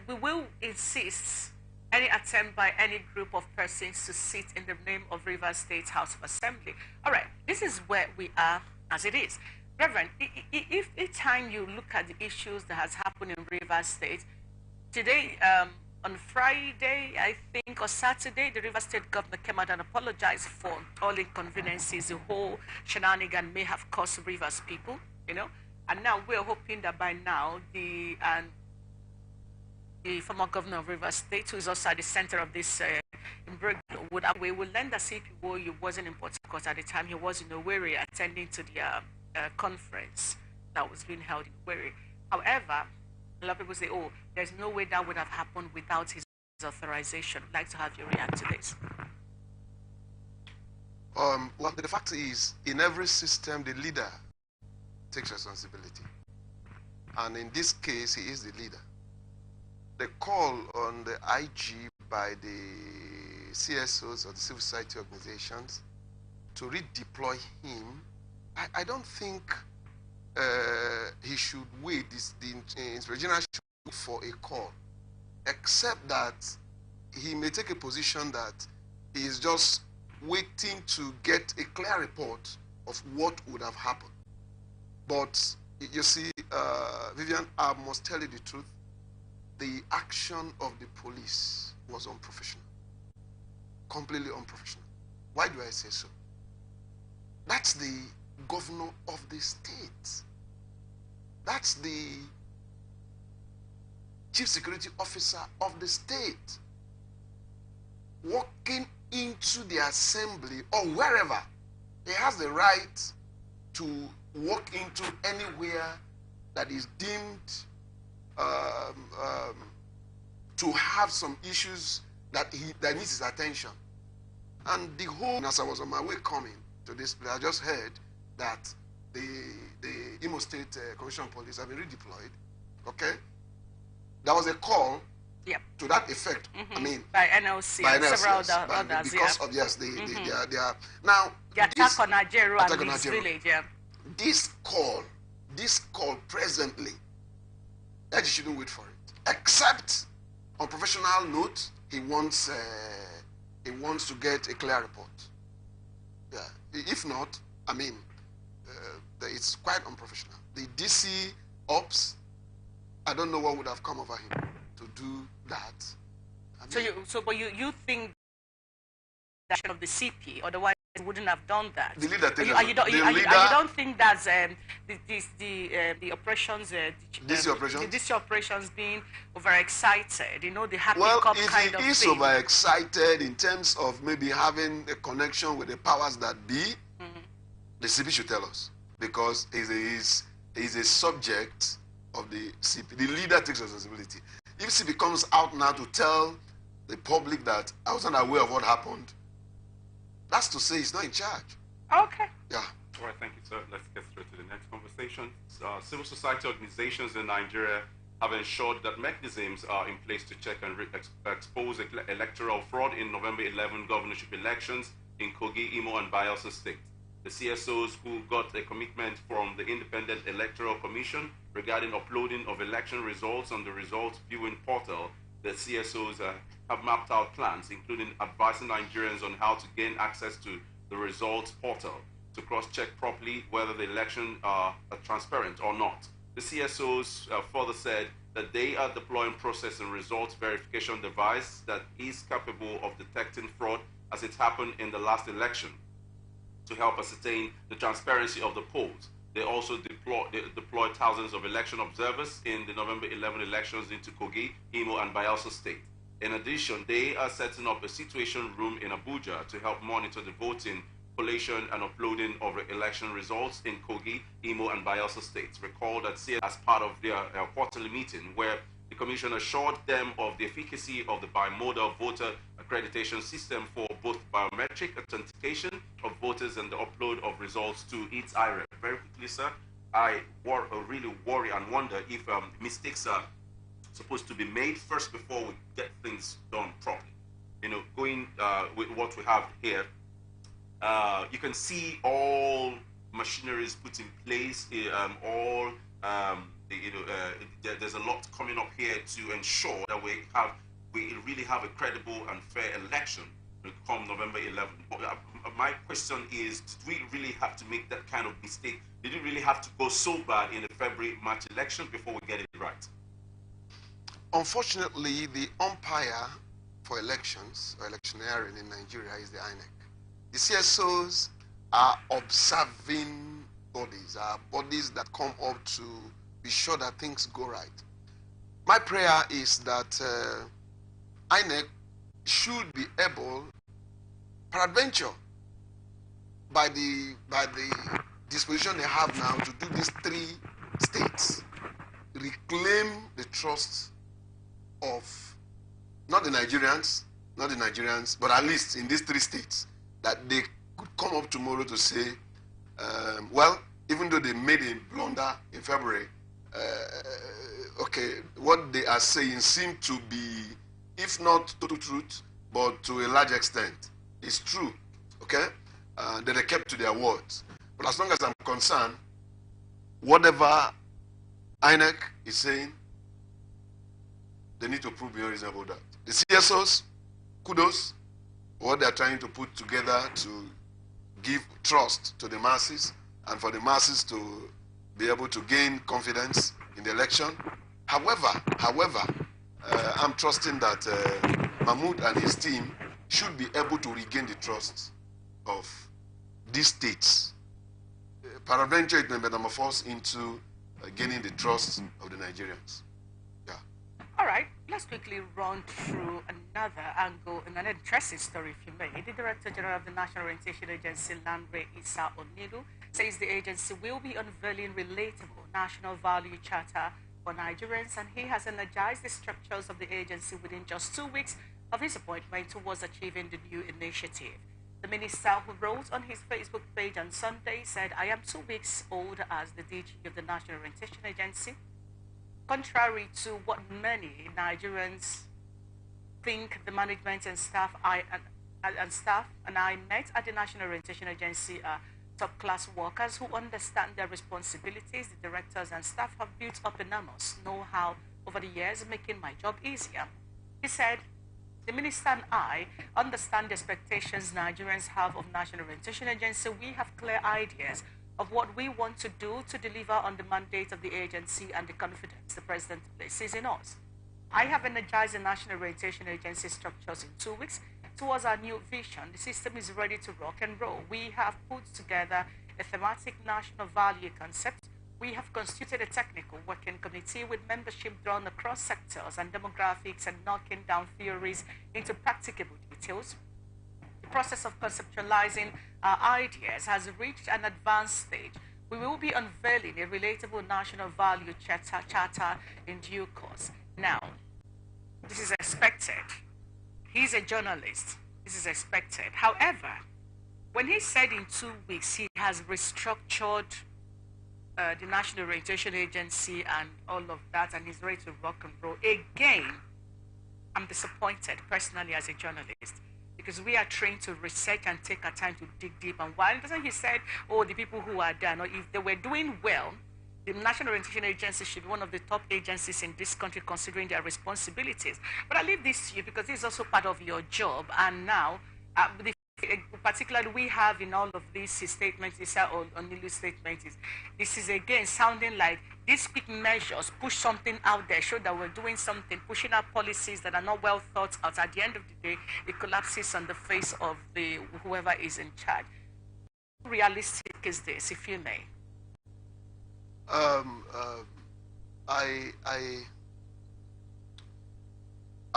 we will insist any attempt by any group of persons to sit in the name of Rivers State House of Assembly. All right, this is where we are as it is. Reverend, if each time you look at the issues that has happened in Rivers State, today, on Friday, I think, or Saturday, the Rivers State governor came out and apologized for all inconveniences the whole shenanigan may have caused Rivers people, and now we're hoping that by now the former governor of Rivers State, who is also at the center of this imbroglio, we will learn that CPO wasn't in Port Harcourt at the time. He was in Owerri attending to the conference that was being held in Owerri. However, a lot of people say, "Oh, there's no way that would have happened without his authorization. I'd like to have you react to this. Well, the fact is, in every system, the leader takes responsibility. And in this case, he is the leader. The call on the IG by the CSOs or the civil society organizations to redeploy him, I don't think he should wait. The Inspector General should wait for a call, except that he may take a position that he is just waiting to get a clear report of what would have happened. But you see, Vivian, I must tell you the truth. The action of the police was unprofessional, completely unprofessional. Why do I say so? That's the governor of the state. That's the chief security officer of the state walking into the assembly or wherever. He has the right to walk into anywhere that is deemed to have some issues that needs his attention. And the whole, as I was on my way coming to this place, I just heard that the Imo State Commission of Police have been redeployed. Okay, there was a call to that effect. I mean, by NLC and several others. Because of they are now the attack on Nigeria and his village. Yeah. This call presently, that you shouldn't wait for it. Except on professional note, he wants to get a clear report. Yeah. If not, I mean, it's quite unprofessional. The DC ops, I don't know what would have come over him to do that. I mean, but you think that of the CP, otherwise he wouldn't have done that. The leader takes you don't think that's the operations, DC operations being overexcited, you know, the happy cup kind of thing. Well, if he is overexcited in terms of maybe having a connection with the powers that be, the CP should tell us, because he's a subject of the CP. The leader takes responsibility. If CP comes out now to tell the public that I wasn't aware of what happened, that's to say he's not in charge. Okay. Yeah. All right, thank you, sir. Let's get straight to the next conversation. Civil society organizations in Nigeria have ensured that mechanisms are in place to check and expose electoral fraud in November 11 governorship elections in Kogi, Imo, and Bayelsa State. The CSOs who got a commitment from the Independent Electoral Commission regarding uploading of election results on the results viewing portal, the CSOs have mapped out plans, including advising Nigerians on how to gain access to the results portal to cross-check properly whether the elections are transparent or not. The CSOs further said that they are deploying process and results verification device that is capable of detecting fraud as it happened in the last election to help ascertain the transparency of the polls. They also deployed thousands of election observers in the November 11 elections into Kogi, Imo, and Bayelsa State. In addition, they are setting up a situation room in Abuja to help monitor the voting, collation, and uploading of election results in Kogi, Imo, and Bayelsa states. Recall that as part of their quarterly meeting, where the Commission assured them of the efficacy of the bimodal voter accreditation system for both biometric authentication of voters and the upload of results to its IREP. Very quickly, sir, I really worry and wonder if mistakes are supposed to be made first before we get things done properly. You know, going with what we have here, you can see all machineries put in place, there's a lot coming up here to ensure that we really have a credible and fair election come November 11. My question is, did we really have to make that kind of mistake? Did it really have to go so bad in the February-March election before we get it right? Unfortunately, the umpire for elections or electioneering in Nigeria is the INEC. The CSOs are observing bodies, are bodies that come up to be sure that things go right. My prayer is that INEC should be able, peradventure, by the disposition they have now to do these 3 states, reclaim the trust of not the Nigerians, but at least in these 3 states, that they could come up tomorrow to say, well, even though they made a blunder in February, okay, what they are saying seem to be, if not total truth, but to a large extent, is true, okay? That they kept to their words. But as long as I'm concerned, whatever INEC is saying, they need to prove beyond reasonable doubt. The CSOs, kudos for what they are trying to put together to give trust to the masses and for the masses to be able to gain confidence in the election. However, I'm trusting that Mahmoud and his team should be able to regain the trust of these states. Peradventure, it may metamorphose into gaining the trust of the Nigerians. Yeah. All right, let's quickly run through another angle and an interesting story, if you may. The Director General of the National Orientation Agency, Lanre Issa Onilu, says the agency will be unveiling relatable national value charter for Nigerians, and he has energized the structures of the agency within just 2 weeks of his appointment towards achieving the new initiative. The minister, who wrote on his Facebook page on Sunday, said, "I am 2 weeks old as the DG of the National Orientation Agency. Contrary to what many Nigerians think, the management and staff I met at the National Orientation Agency are top-class workers who understand their responsibilities. The directors and staff have built up enormous know-how over the years, making my job easier." He said, "The minister and I understand the expectations Nigerians have of National Orientation Agency. We have clear ideas of what we want to do to deliver on the mandate of the agency and the confidence the President places in us. I have energized the National Orientation Agency structures in 2 weeks towards our new vision. The system is ready to rock and roll. We have put together a thematic national value concept. We have constituted a technical working committee with membership drawn across sectors and demographics and knocking down theories into practicable details. The process of conceptualizing our ideas has reached an advanced stage. We will be unveiling a relatable national value charter in due course." Now, this is expected. He's a journalist. This is expected. However, when he said in 2 weeks he has restructured the National Orientation Agency and all of that, and he's ready to rock and roll, again, I'm disappointed personally as a journalist, because we are trained to research and take our time to dig deep. And while he said, oh, the people who are there, no, if they were doing well, the National Orientation Agency should be one of the top agencies in this country considering their responsibilities. But I leave this to you because this is also part of your job. And now, particularly we have in all of these statements, Onilu's statement is, this is again sounding like these quick measures push something out there, show that we're doing something, pushing out policies that are not well thought out. At the end of the day, it collapses on the face of whoever is in charge. How realistic is this, if you may? I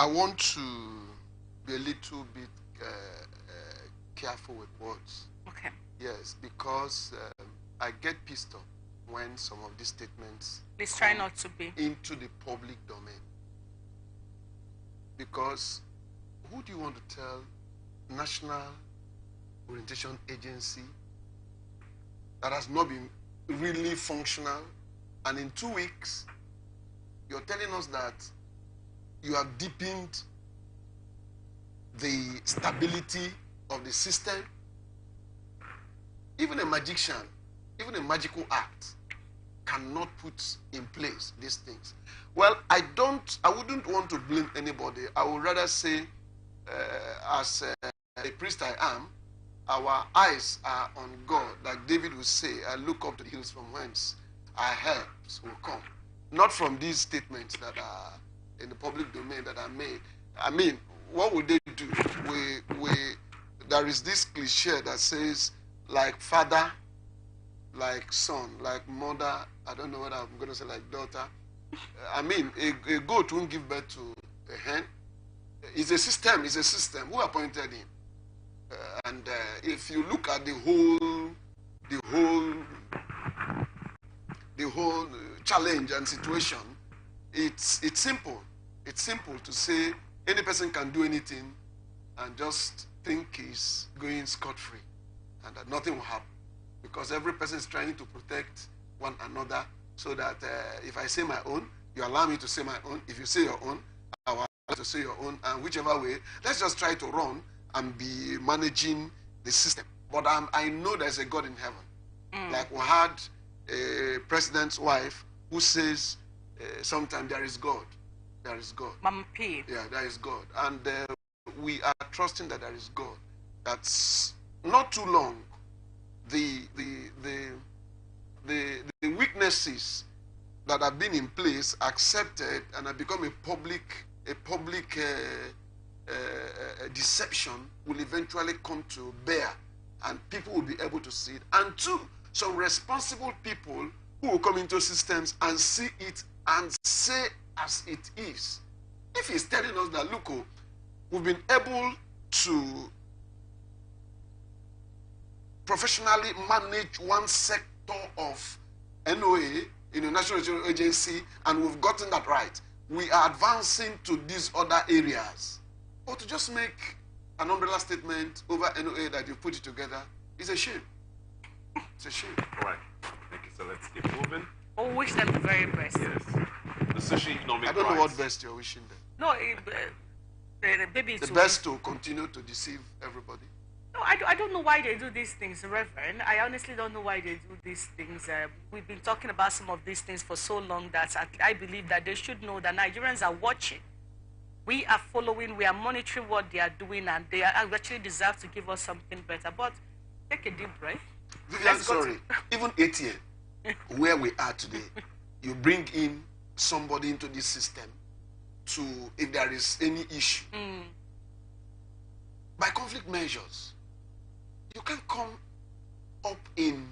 want to be a little bit careful with words. Okay. Yes, because I get pissed off when some of these statements Please try not to be into the public domain. Because who do you want to tell National Orientation Agency that has not been really functional, and in 2 weeks you're telling us that you have deepened the stability of the system? Even a magician, even a magical act cannot put in place these things. Well, I wouldn't want to blame anybody. I would rather say, as a priest I am, our eyes are on God. Like David would say, I look up to the hills from whence our helps will come. Not from these statements that are in the public domain that are made. I mean, what would they do? There is this cliche that says, like father, like son, like mother, I don't know what I'm going to say, like daughter. I mean, a goat won't give birth to a hen. It's a system. Who appointed him? And if you look at the whole challenge and situation, it's simple. It's simple to say any person can do anything and just think he's going scot-free and that nothing will happen, because every person is trying to protect one another, so that if I say my own, you allow me to say my own. If you say your own, I will allow you to say your own. And whichever way, let's just try to run and be managing the system. But I know there's a God in heaven. Like we had a president's wife who says sometimes there is God. There is God. Mama P. Yeah, there is God. And we are trusting that there is God. That's not too long. The weaknesses that have been in place accepted and have become a public deception will eventually come to bear, and people will be able to see it. And two, some responsible people who will come into systems and see it and say as it is. If he's telling us that, look, we've been able to professionally manage one sector of NOA, National Insurance Agency, and we've gotten that right. We are advancing to these other areas. Or to just make an umbrella statement over NOA that you put it together is a shame. It's a shame. All right. Thank you. So let's keep moving. Oh, wish them the very best. Yes. The socio-economic I don't know rights. what best you're wishing them. No, maybe The best to continue to deceive everybody. No, I don't know why they do these things, Reverend. I honestly don't know why they do these things. We've been talking about some of these things for so long that I believe that they should know that Nigerians are watching. We are following, we are monitoring what they are doing, and they actually deserve to give us something better. But take a deep breath. Vivian, sorry, even ATM, where we are today, you bring in somebody into this system to, if there is any issue, by conflict measures, you can come up in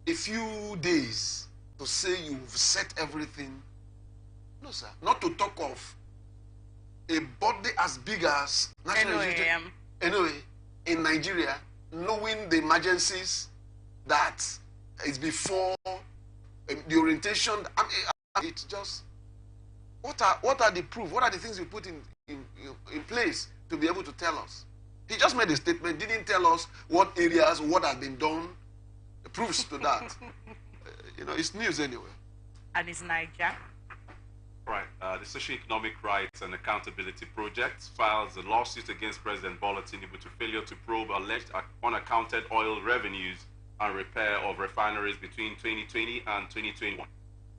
a few days to say you've set everything. No, sir. Not to talk of a body as big as National Anyway, in Nigeria, knowing the emergencies that is before the orientation. It's just, what are the proof? What are the things you put in place to be able to tell us? He just made a statement, didn't tell us what areas, what has been done. The proofs to that. It's news anyway. And it's Niger. Right. The Socio-Economic Rights and Accountability Project files a lawsuit against President Bola Tinubu to failure to probe alleged unaccounted oil revenues and repair of refineries between 2020 and 2021.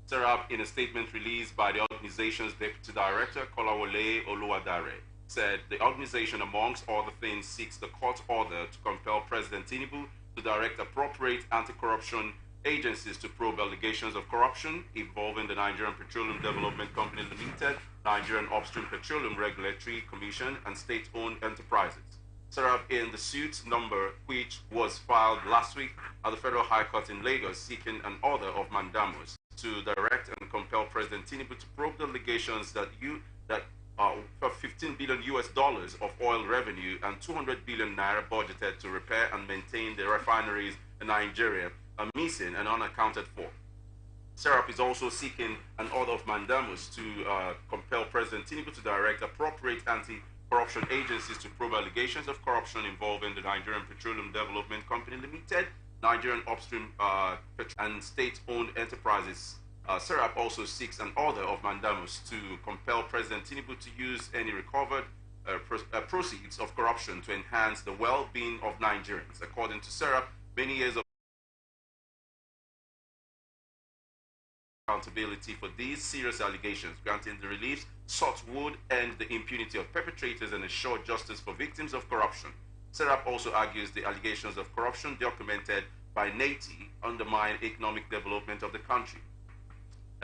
SERAP, in a statement released by the organization's Deputy Director, Kolawole Oluwadare, said the organization, amongst other things, seeks the court order to compel President Tinubu to direct appropriate anti-corruption agencies to probe allegations of corruption involving the Nigerian Petroleum Development Company Limited, Nigerian Upstream Petroleum Regulatory Commission, and state-owned enterprises. SERAP, in the suit number which was filed last week at the Federal High Court in Lagos, seeking an order of mandamus to direct and compel President Tinubu to probe the allegations that for $15 billion of oil revenue and 200 billion naira budgeted to repair and maintain the refineries in Nigeria are missing and unaccounted for. SERAP is also seeking an order of mandamus to compel President Tinubu to direct appropriate anti-corruption agencies to probe allegations of corruption involving the Nigerian Petroleum Development Company Limited, Nigerian Upstream and state-owned enterprises. SERAP also seeks an order of mandamus to compel President Tinubu to use any recovered proceeds of corruption to enhance the well-being of Nigerians. According to SERAP, many years of accountability for these serious allegations, granting the reliefs sought would end the impunity of perpetrators and ensure justice for victims of corruption. SERAP also argues the allegations of corruption documented by NATI undermine economic development of the country.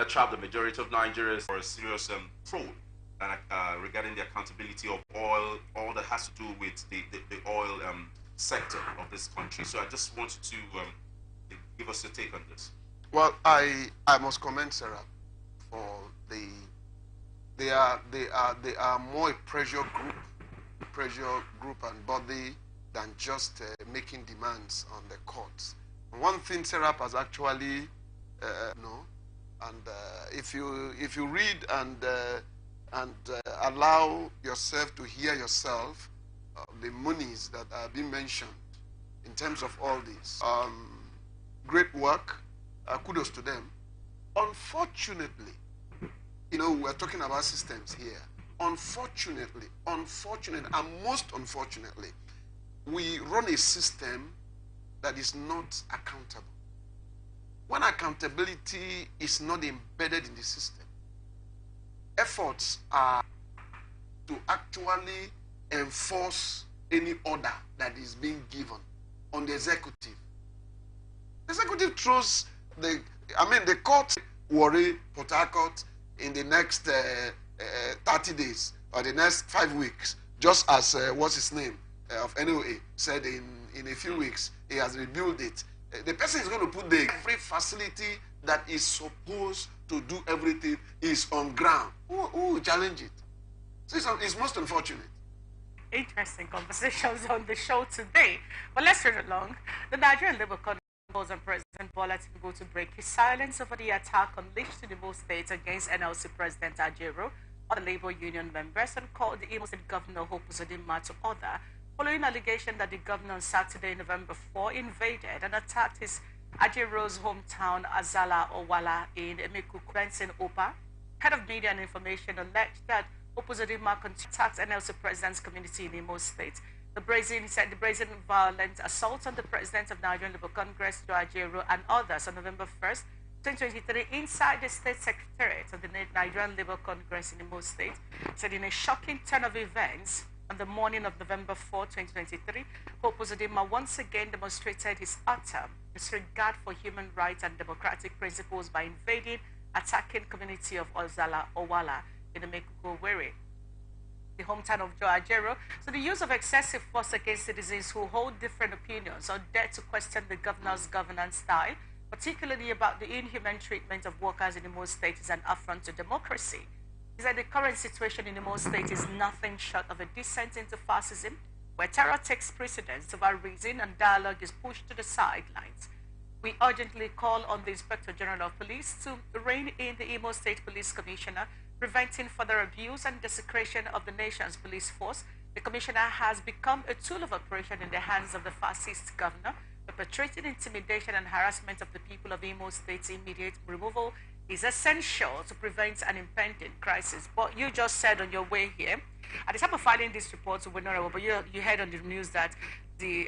Trap the majority of Nigerians for a serious fraud and regarding the accountability of oil, all that has to do with the oil sector of this country. So I just wanted to give us a take on this. Well, I must commend Sarah for they are more a pressure group and body than just making demands on the courts. One thing Serap has actually if you read and and allow yourself to hear yourself the monies that are being mentioned in terms of all this. Great work. Kudos to them. Unfortunately, you know, we're talking about systems here. Unfortunately, and most unfortunately, we run a system that is not accountable. When accountability is not embedded in the system, efforts are to actually enforce any order that is being given on the executive. The executive throws the court worry Port Harcourt in the next 30 days or the next 5 weeks, just as what's his name of NOA said in a few weeks, he has rebuilt it. The person is going to put the every facility that is supposed to do everything is on ground. Who will challenge it? So it's most unfortunate. Interesting conversations on the show today. But let's read along. The Nigerian Labour Congress calls on President Bola Tinubu to break his silence over the attack unleashed in Imo State against NLC President Ajero, other Labour Union members, and called the Imo State Governor Hope Uzodinma to order, following allegation that the governor on Saturday, November 4, invaded and attacked his Ajero's hometown, Azala Owala, in Emeku Kwensin Opa. Head of Media and Information alleged that Hope Uzodinma attacked NLC President's community in Imo State. The brazen violent assault on the President of Nigerian Labour Congress, Joe Ajero, and others on November 1st, 2023, inside the State Secretariat of the Nigerian Labour Congress in Imo State, said in a shocking turn of events, on the morning of November 4, 2023, Hope Uzodinma once again demonstrated his utter disregard for human rights and democratic principles by invading, attacking community of Ozala Owala in the Mekuko-Were, the hometown of Joe Ajero. So the use of excessive force against citizens who hold different opinions or dare to question the governor's governance style, particularly about the inhuman treatment of workers in Imo State, is an affront to democracy. He said the current situation in Imo State is nothing short of a descent into fascism, where terror takes precedence over reason and dialogue is pushed to the sidelines. We urgently call on the Inspector General of Police to rein in the Imo State Police Commissioner, preventing further abuse and desecration of the nation's police force. The commissioner has become a tool of operation in the hands of the fascist governor, perpetrating intimidation and harassment of the people of Imo State's immediate removal is essential to prevent an impending crisis. But you just said on your way here, at the time of filing this report, we were not aware, but you heard on the news that the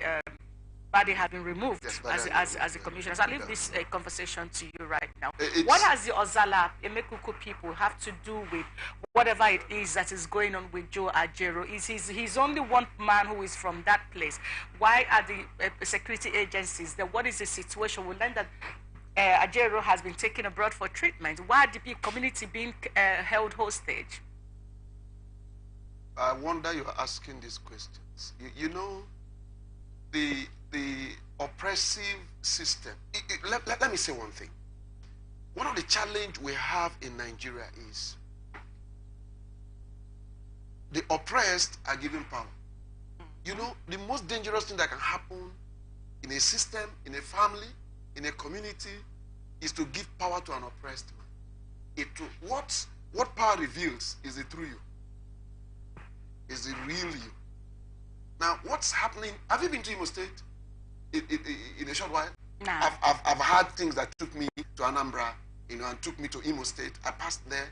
body had been removed as a commissioner. So I'll leave this conversation to you right now. What has the Ozala Emekuku people have to do with whatever it is that is going on with Joe Ajero? He's only one man who is from that place. Why are the security agencies there? What is the situation? We learned that Ajero has been taken abroad for treatment. Why are the community being held hostage? I wonder you're asking these questions. You know, the oppressive system. Let me say one thing. One of the challenges we have in Nigeria is the oppressed are given power. You know, the most dangerous thing that can happen in a system, in a family, in a community, is to give power to an oppressed man. What power reveals is the true you, is the real you. Now, what's happening? Have you been to Imo State in a short while? No. I've had things that took me to Anambra, you know, and took me to Imo State. I passed there.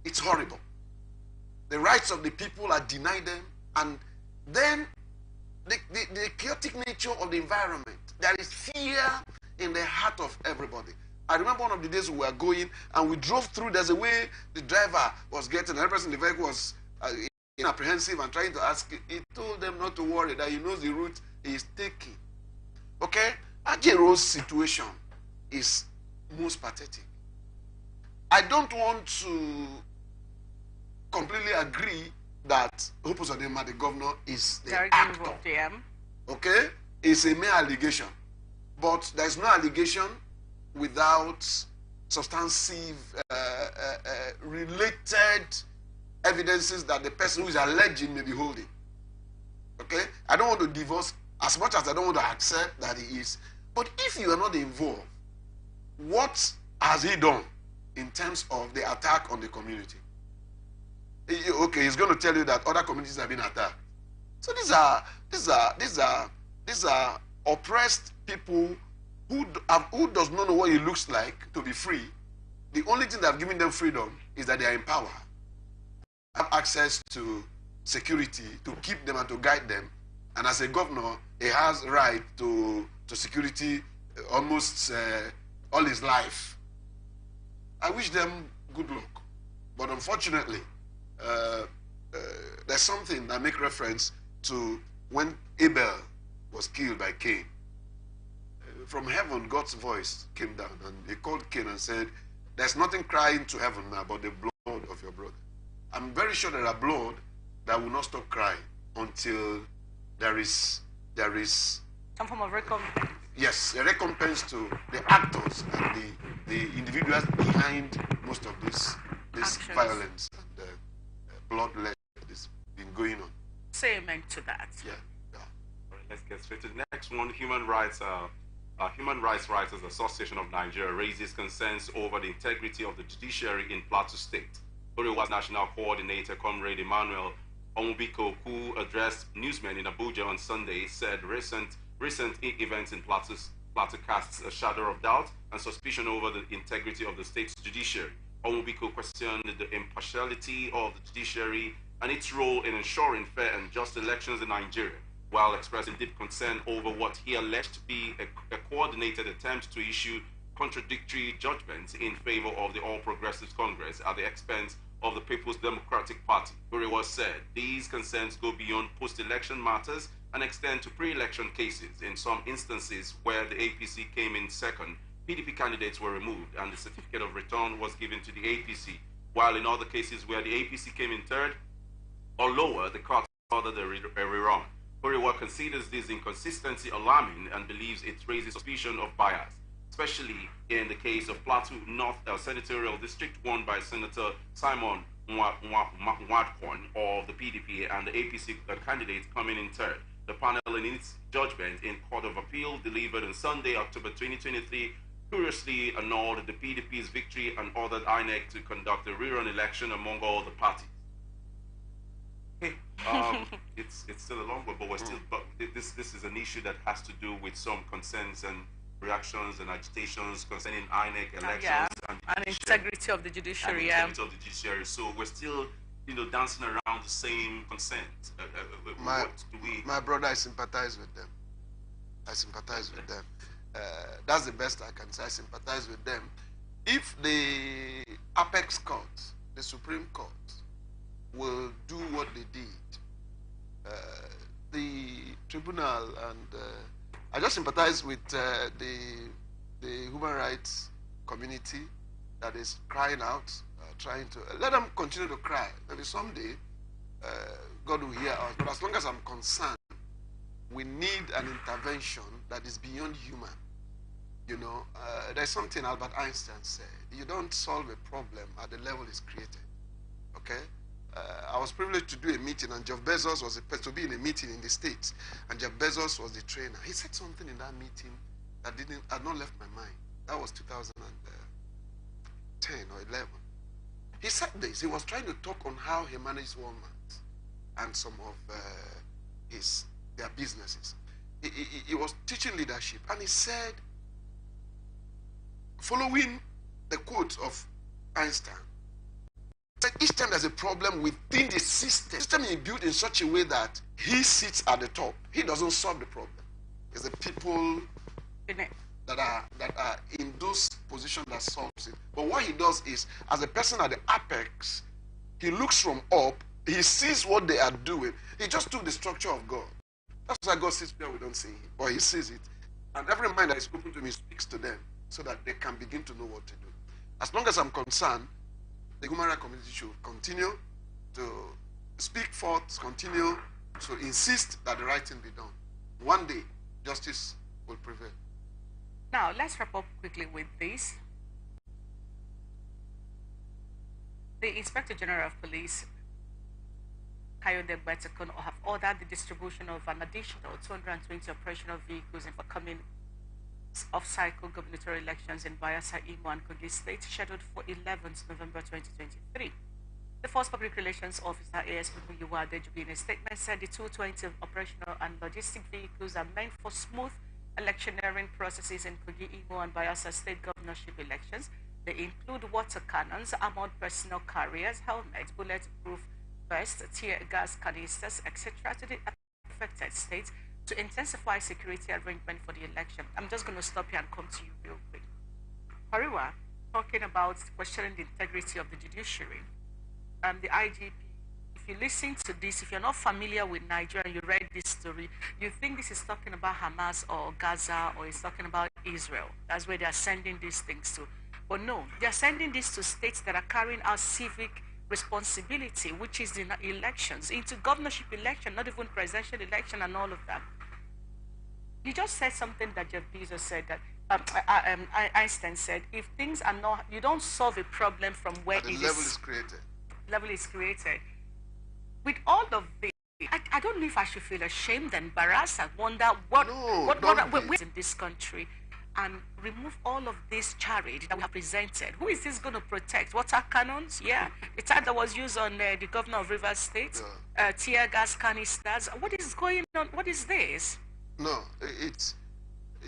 It's horrible. The rights of the people are denied them, and then the chaotic nature of the environment. There is fear in the heart of everybody. I remember one of the days we were going and we drove through. There's a way the driver was getting, another person in the vehicle was apprehensive and trying to ask. He told them not to worry, that he knows the route he is taking. Okay? Ajero's situation is most pathetic. I don't want to completely agree that Hope Uzodinma, the governor, is the actor. Okay? It's a mere allegation. But there's no allegation without substantive related evidences that the person who is alleging may be holding. Okay? I don't want to divorce, as much as I don't want to accept that he is. But if you are not involved, what has he done in terms of the attack on the community? Okay, he's going to tell you that other communities have been attacked. So these are oppressed people who does not know what it looks like to be free. The only thing that have given them freedom is that they are in power, have access to security to keep them and to guide them. And as a governor, he has right to security almost all his life. I wish them good luck. But unfortunately, there's something that makes reference to when Abel was killed by Cain. From heaven, God's voice came down and he called Cain and said, there's nothing crying to heaven about the blood of your brother. I'm very sure there are blood that will not stop crying until there is some form of recompense. Yes, a recompense to the actors and the individuals behind most of this violence and bloodletting that has been going on. Say amen to that. Yeah. All right, let's get straight to the next one. Human Rights Writers Association of Nigeria raises concerns over the integrity of the judiciary in Plateau State. Orewa's national coordinator, Comrade Emmanuel Omubiko, who addressed newsmen in Abuja on Sunday, said recent events in Plateau casts a shadow of doubt and suspicion over the integrity of the state's judiciary. Omubiko questioned the impartiality of the judiciary and its role in ensuring fair and just elections in Nigeria, while expressing deep concern over what he alleged to be a coordinated attempt to issue contradictory judgments in favor of the All Progressives Congress at the expense of the People's Democratic Party. Orewa said these concerns go beyond post-election matters and extend to pre-election cases. In some instances where the APC came in second, PDP candidates were removed and the certificate of return was given to the APC, while in other cases where the APC came in third or lower, the court ordered a rerun. Orewa considers this inconsistency alarming and believes it raises suspicion of bias, especially in the case of Plateau North Senatorial District won by Senator Simon Nwadkwon of the PDP and the APC candidate coming in third. The panel in its judgment in Court of Appeal delivered on Sunday, October 2023, curiously annulled the PDP's victory and ordered INEC to conduct a rerun election among all the parties. Okay, it's still a long way, but we're still. But this is an issue that has to do with some concerns and reactions and agitations concerning INEC elections and integrity of the judiciary. Integrity of the judiciary. So we're still, dancing around the same concerns. My brother, I sympathize with them. That's the best I can say. I sympathize with them. If the apex court, the Supreme Court, will do what they did, the tribunal and I just sympathize with the human rights community that is crying out, trying to let them continue to cry. Maybe someday God will hear us. But as long as I'm concerned, we need an intervention that is beyond human. There's something Albert Einstein said: you don't solve a problem at the level it's created. Okay. I was privileged to do a meeting, and Jeff Bezos was to be in a meeting in the States, and Jeff Bezos was the trainer. He said something in that meeting that had not left my mind. That was 2010 or 11. He said this. He was trying to talk on how he managed Walmart and some of their businesses. He was teaching leadership, and he said, following the quote of Einstein, each time there's a problem within the system is built in such a way that he sits at the top. He doesn't solve the problem. It's the people that are in those positions that solves it. But what he does is, as a person at the apex, he looks from up, he sees what they are doing. He just took the structure of God. That's why God sits there, we don't see him, but he sees it. And every mind that is open to him, he speaks to them so that they can begin to know what to do. As long as I'm concerned, the human rights community should continue to speak forth, continue to insist that the right thing be done. One day, justice will prevail. Now, let's wrap up quickly with this. The Inspector General of Police, Kayode Betekun, have ordered the distribution of an additional 220 operational vehicles in forthcoming off-cycle gubernatorial elections in Bayelsa, Imo, and Kogi State, scheduled for 11th November 2023. The Force Public Relations Officer, ASP Muyiwa Adejubi, in a statement said the 220 operational and logistic vehicles are meant for smooth electioneering processes in Kogi, Imo, and Bayelsa state governorship elections. They include water cannons, armored personnel carriers, helmets, bulletproof vests, tear gas canisters, etc. to the affected states to intensify security arrangement for the election. I'm just going to stop here and come to you real quick. Hariwa, talking about questioning the integrity of the judiciary. The IGP, if you listen to this, if you're not familiar with Nigeria and you read this story, you think this is talking about Hamas or Gaza or it's talking about Israel. That's where they're sending these things to. But no, they're sending this to states that are carrying out civic responsibility, which is the elections, into governorship election, not even presidential election and all of that. You just said something that Jeff Bezos said, that Einstein said, if things are not, you don't solve a problem from where the level is created. Level is created. With all of this, I don't know if I should feel ashamed and embarrassed and wonder what in this country, and remove all of this charity that we have presented. Who is this going to protect? Water cannons? Yeah. The type that was used on the governor of Rivers State, tear gas canisters. What is going on? What is this? No, it's,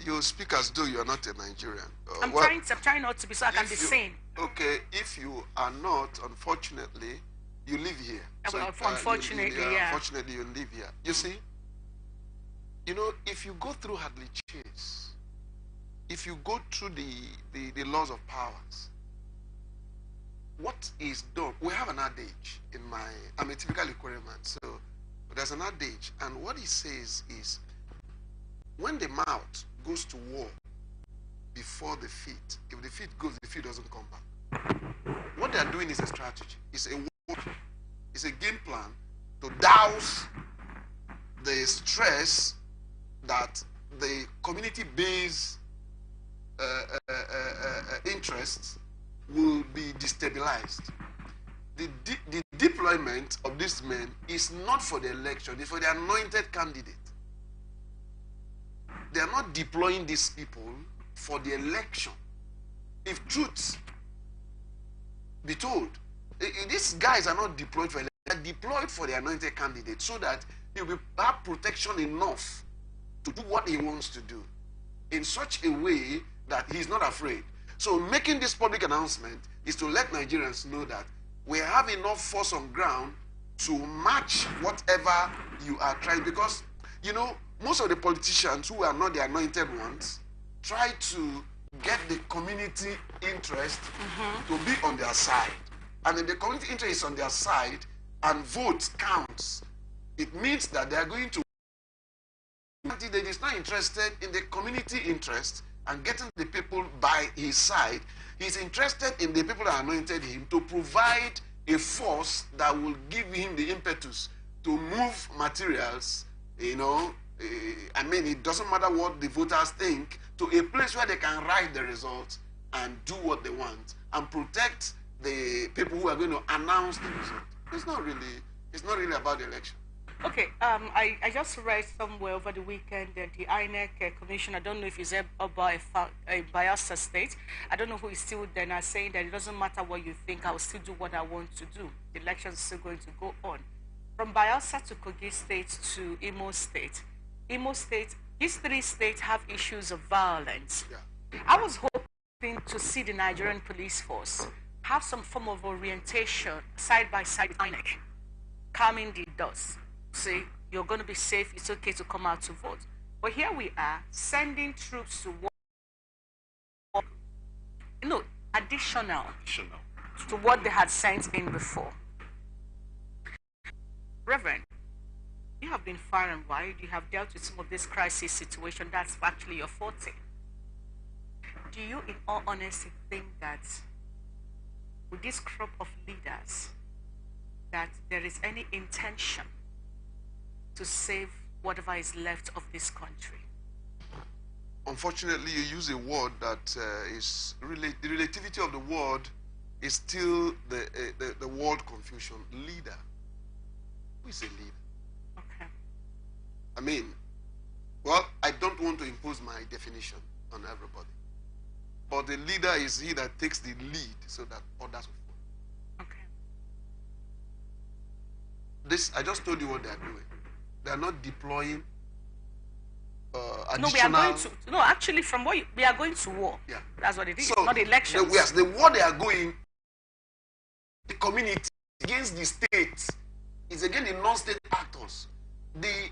you speak as though you are not a Nigerian. I'm trying not to be, so I can be sane. Okay, if you are not, unfortunately, you live here. So unfortunately, unfortunately, you live here. You see, you know, if you go through Hadley Chase, if you go through the laws of powers, what is done? We have an adage in I'm a typical Equatorian man, so there's an adage, and what he says is, when the mouth goes to war before the feet, if the feet goes, the feet doesn't come back. What they're doing is a strategy. It's a war. It's a game plan to douse the stress that the community-based interests will be destabilized. The deployment of these men is not for the election, it's for the anointed candidate. They are not deploying these people for the election. If truth be told, these guys are not deployed for election, they are deployed for the anointed candidate so that he will have protection enough to do what he wants to do in such a way that he's not afraid. So making this public announcement is to let Nigerians know that we have enough force on ground to match whatever you are trying, because, you know, most of the politicians who are not the anointed ones try to get the community interest to be on their side. And if the community interest is on their side and vote counts, it means that they are going to, that is not interested in the community interest and getting the people by his side. He's interested in the people that anointed him to provide a force that will give him the impetus to move materials, you know, I mean, it doesn't matter what the voters think, to a place where they can write the results and do what they want and protect the people who are going to announce the result. It's not really about the election. Okay, I just read somewhere over the weekend that the INEC commission, I don't know if it's about a Bayelsa state, I don't know who is still there, and are saying that it doesn't matter what you think, I will still do what I want to do. The election is still going to go on. From Bayelsa to Kogi State to Imo State, these three states have issues of violence. Yeah. I was hoping to see the Nigerian police force have some form of orientation side by side with INEC, calming the dust. Say, you're going to be safe, it's okay to come out to vote. But here we are, sending troops to war, additional to what they had sent in before. Reverend, you have been far and wide, you have dealt with some of this crisis situation, that's actually your forte. Do you, in all honesty, think that with this crop of leaders, that there is any intention to save whatever is left of this country? Unfortunately, you use a word that is the relativity of the word is still the word confusion. Leader. Who is a leader? Okay. I mean, well, I don't want to impose my definition on everybody. But the leader is he that takes the lead so that others will follow. Okay. This, I just told you what they are doing. They are not deploying additional... No, we are going to... No, actually, from what we are going to war. Yeah. That's what it is, so not elections. Yes, the war they are going, the community against the state, is again the non-state actors. The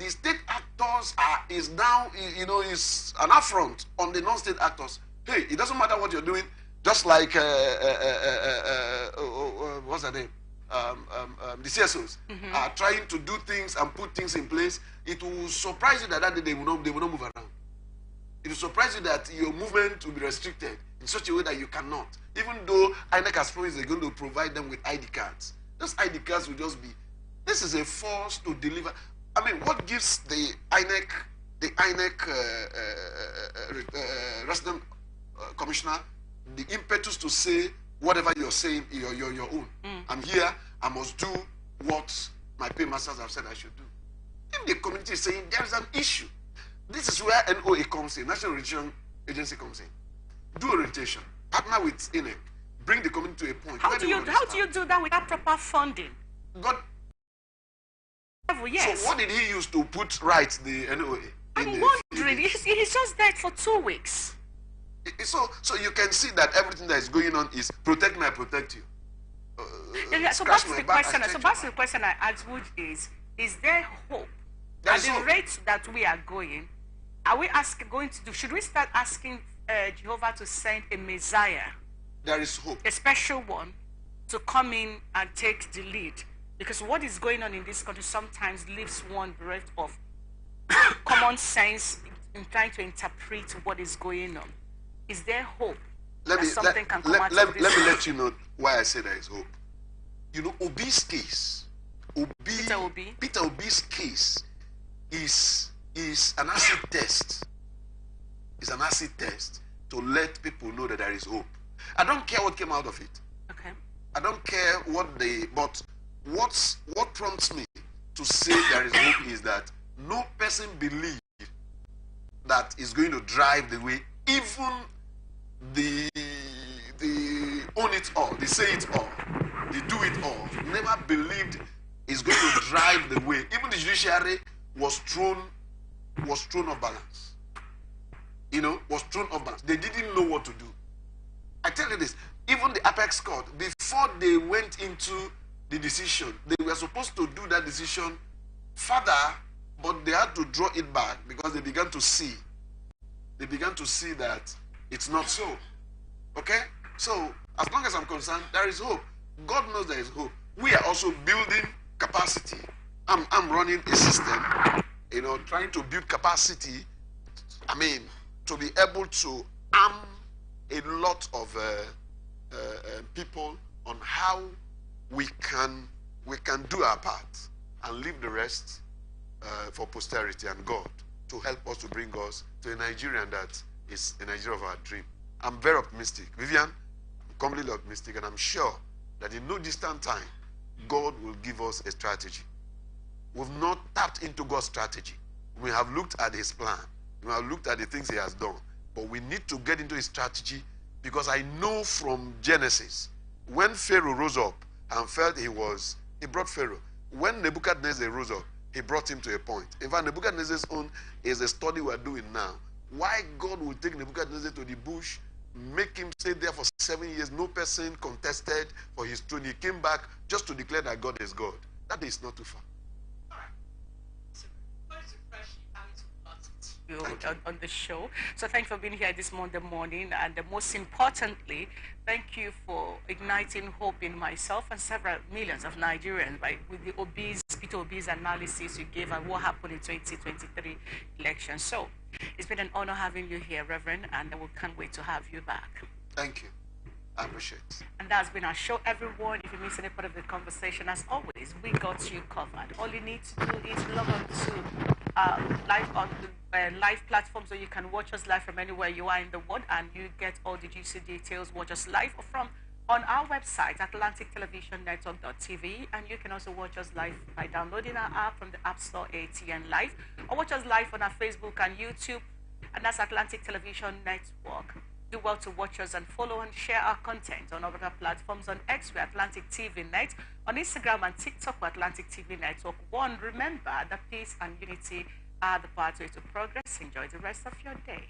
state actors is now, is an affront on the non-state actors. Hey, it doesn't matter what you're doing, just like, what's her name? The CSOs are trying to do things and put things in place. It will surprise you that day they will not move around. It will surprise you that your movement will be restricted in such a way that you cannot. Even though INEC has promised they're going to provide them with ID cards. Those ID cards will just be, this is a force to deliver. I mean, what gives the INEC resident commissioner the impetus to say whatever you're saying, your own. I'm here, I must do what my paymasters have said I should do. If the community is saying there is an issue, this is where NOA comes in, National Orientation Agency comes in. Do orientation, partner with INEC, bring the community to a point. How do you do that without proper funding? God. Yes. So what did he use to put right the NOA? I'm wondering. He's just dead for 2 weeks. So you can see that everything that is going on is protect me, I protect you. So that's the question. So that's the question I asked, which is there hope? At the rate that we are going, are we going to do? Should we start asking Jehovah to send a Messiah? There is hope. A special one to come in and take the lead. Because what is going on in this country sometimes leaves one bereft of common sense in trying to interpret what is going on. Is there hope that something can come out of this? Let me let you know why I say there is hope. You know, Obi's case, Peter Obi's case is an acid test. It's an acid test to let people know that there is hope. I don't care what came out of it. Okay. I don't care but what prompts me to say there is hope is that no person believes that is going to drive the way, even the own it all, they say it all, they do it all, never believed is going to drive the way. Even the judiciary was thrown off balance. Was thrown off balance. They didn't know what to do. I tell you this, even the apex court, before they went into the decision, they were supposed to do that decision further, but they had to draw it back because they began to see that it's not so. Okay? So, as long as I'm concerned, there is hope. God knows there is hope. We are also building capacity. I'm running a system, trying to build capacity, to be able to arm a lot of people on how we can do our part and leave the rest for posterity and God to help us to bring us to a Nigerian that is a Nigeria of our dream. I'm very optimistic. Vivian, I'm completely optimistic, and I'm sure that in no distant time, God will give us a strategy. We've not tapped into God's strategy. We have looked at his plan. We have looked at the things he has done. But we need to get into his strategy, because I know from Genesis, when Pharaoh rose up and felt he brought Pharaoh. When Nebuchadnezzar rose up, he brought him to a point. In fact, Nebuchadnezzar's own is a study we're doing now. Why God will take Nebuchadnezzar to the bush, make him stay there for 7 years, no person contested for his throne. He came back just to declare that God is God. That is not too far. On the show. So thank you for being here this Monday morning, and most importantly, thank you for igniting hope in myself and several millions of Nigerians, right, with the Peter Obi's analysis you gave on what happened in 2023 election. So it's been an honor having you here, Reverend, and we can't wait to have you back. Thank you. I appreciate it. And that's been our show, everyone. If you missed any part of the conversation, as always, we got you covered. All you need to do is log on to live on the live platform, so you can watch us live from anywhere you are in the world, and you get all the juicy details. Watch us live from on our website, AtlanticTelevisionNetwork.tv, and you can also watch us live by downloading our app from the App Store, ATN Live, or watch us live on our Facebook and YouTube, and that's Atlantic Television Network. Do well to watch us and follow and share our content on other platforms. On X, we're Atlantic TV Net. On Instagram and TikTok, we're Atlantic TV Network 1. Remember that peace and unity are the pathway to progress. Enjoy the rest of your day.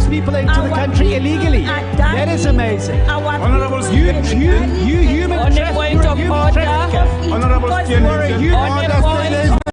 People into the country illegally. That is amazing. Honorable You human trafficker. Honorable You are a human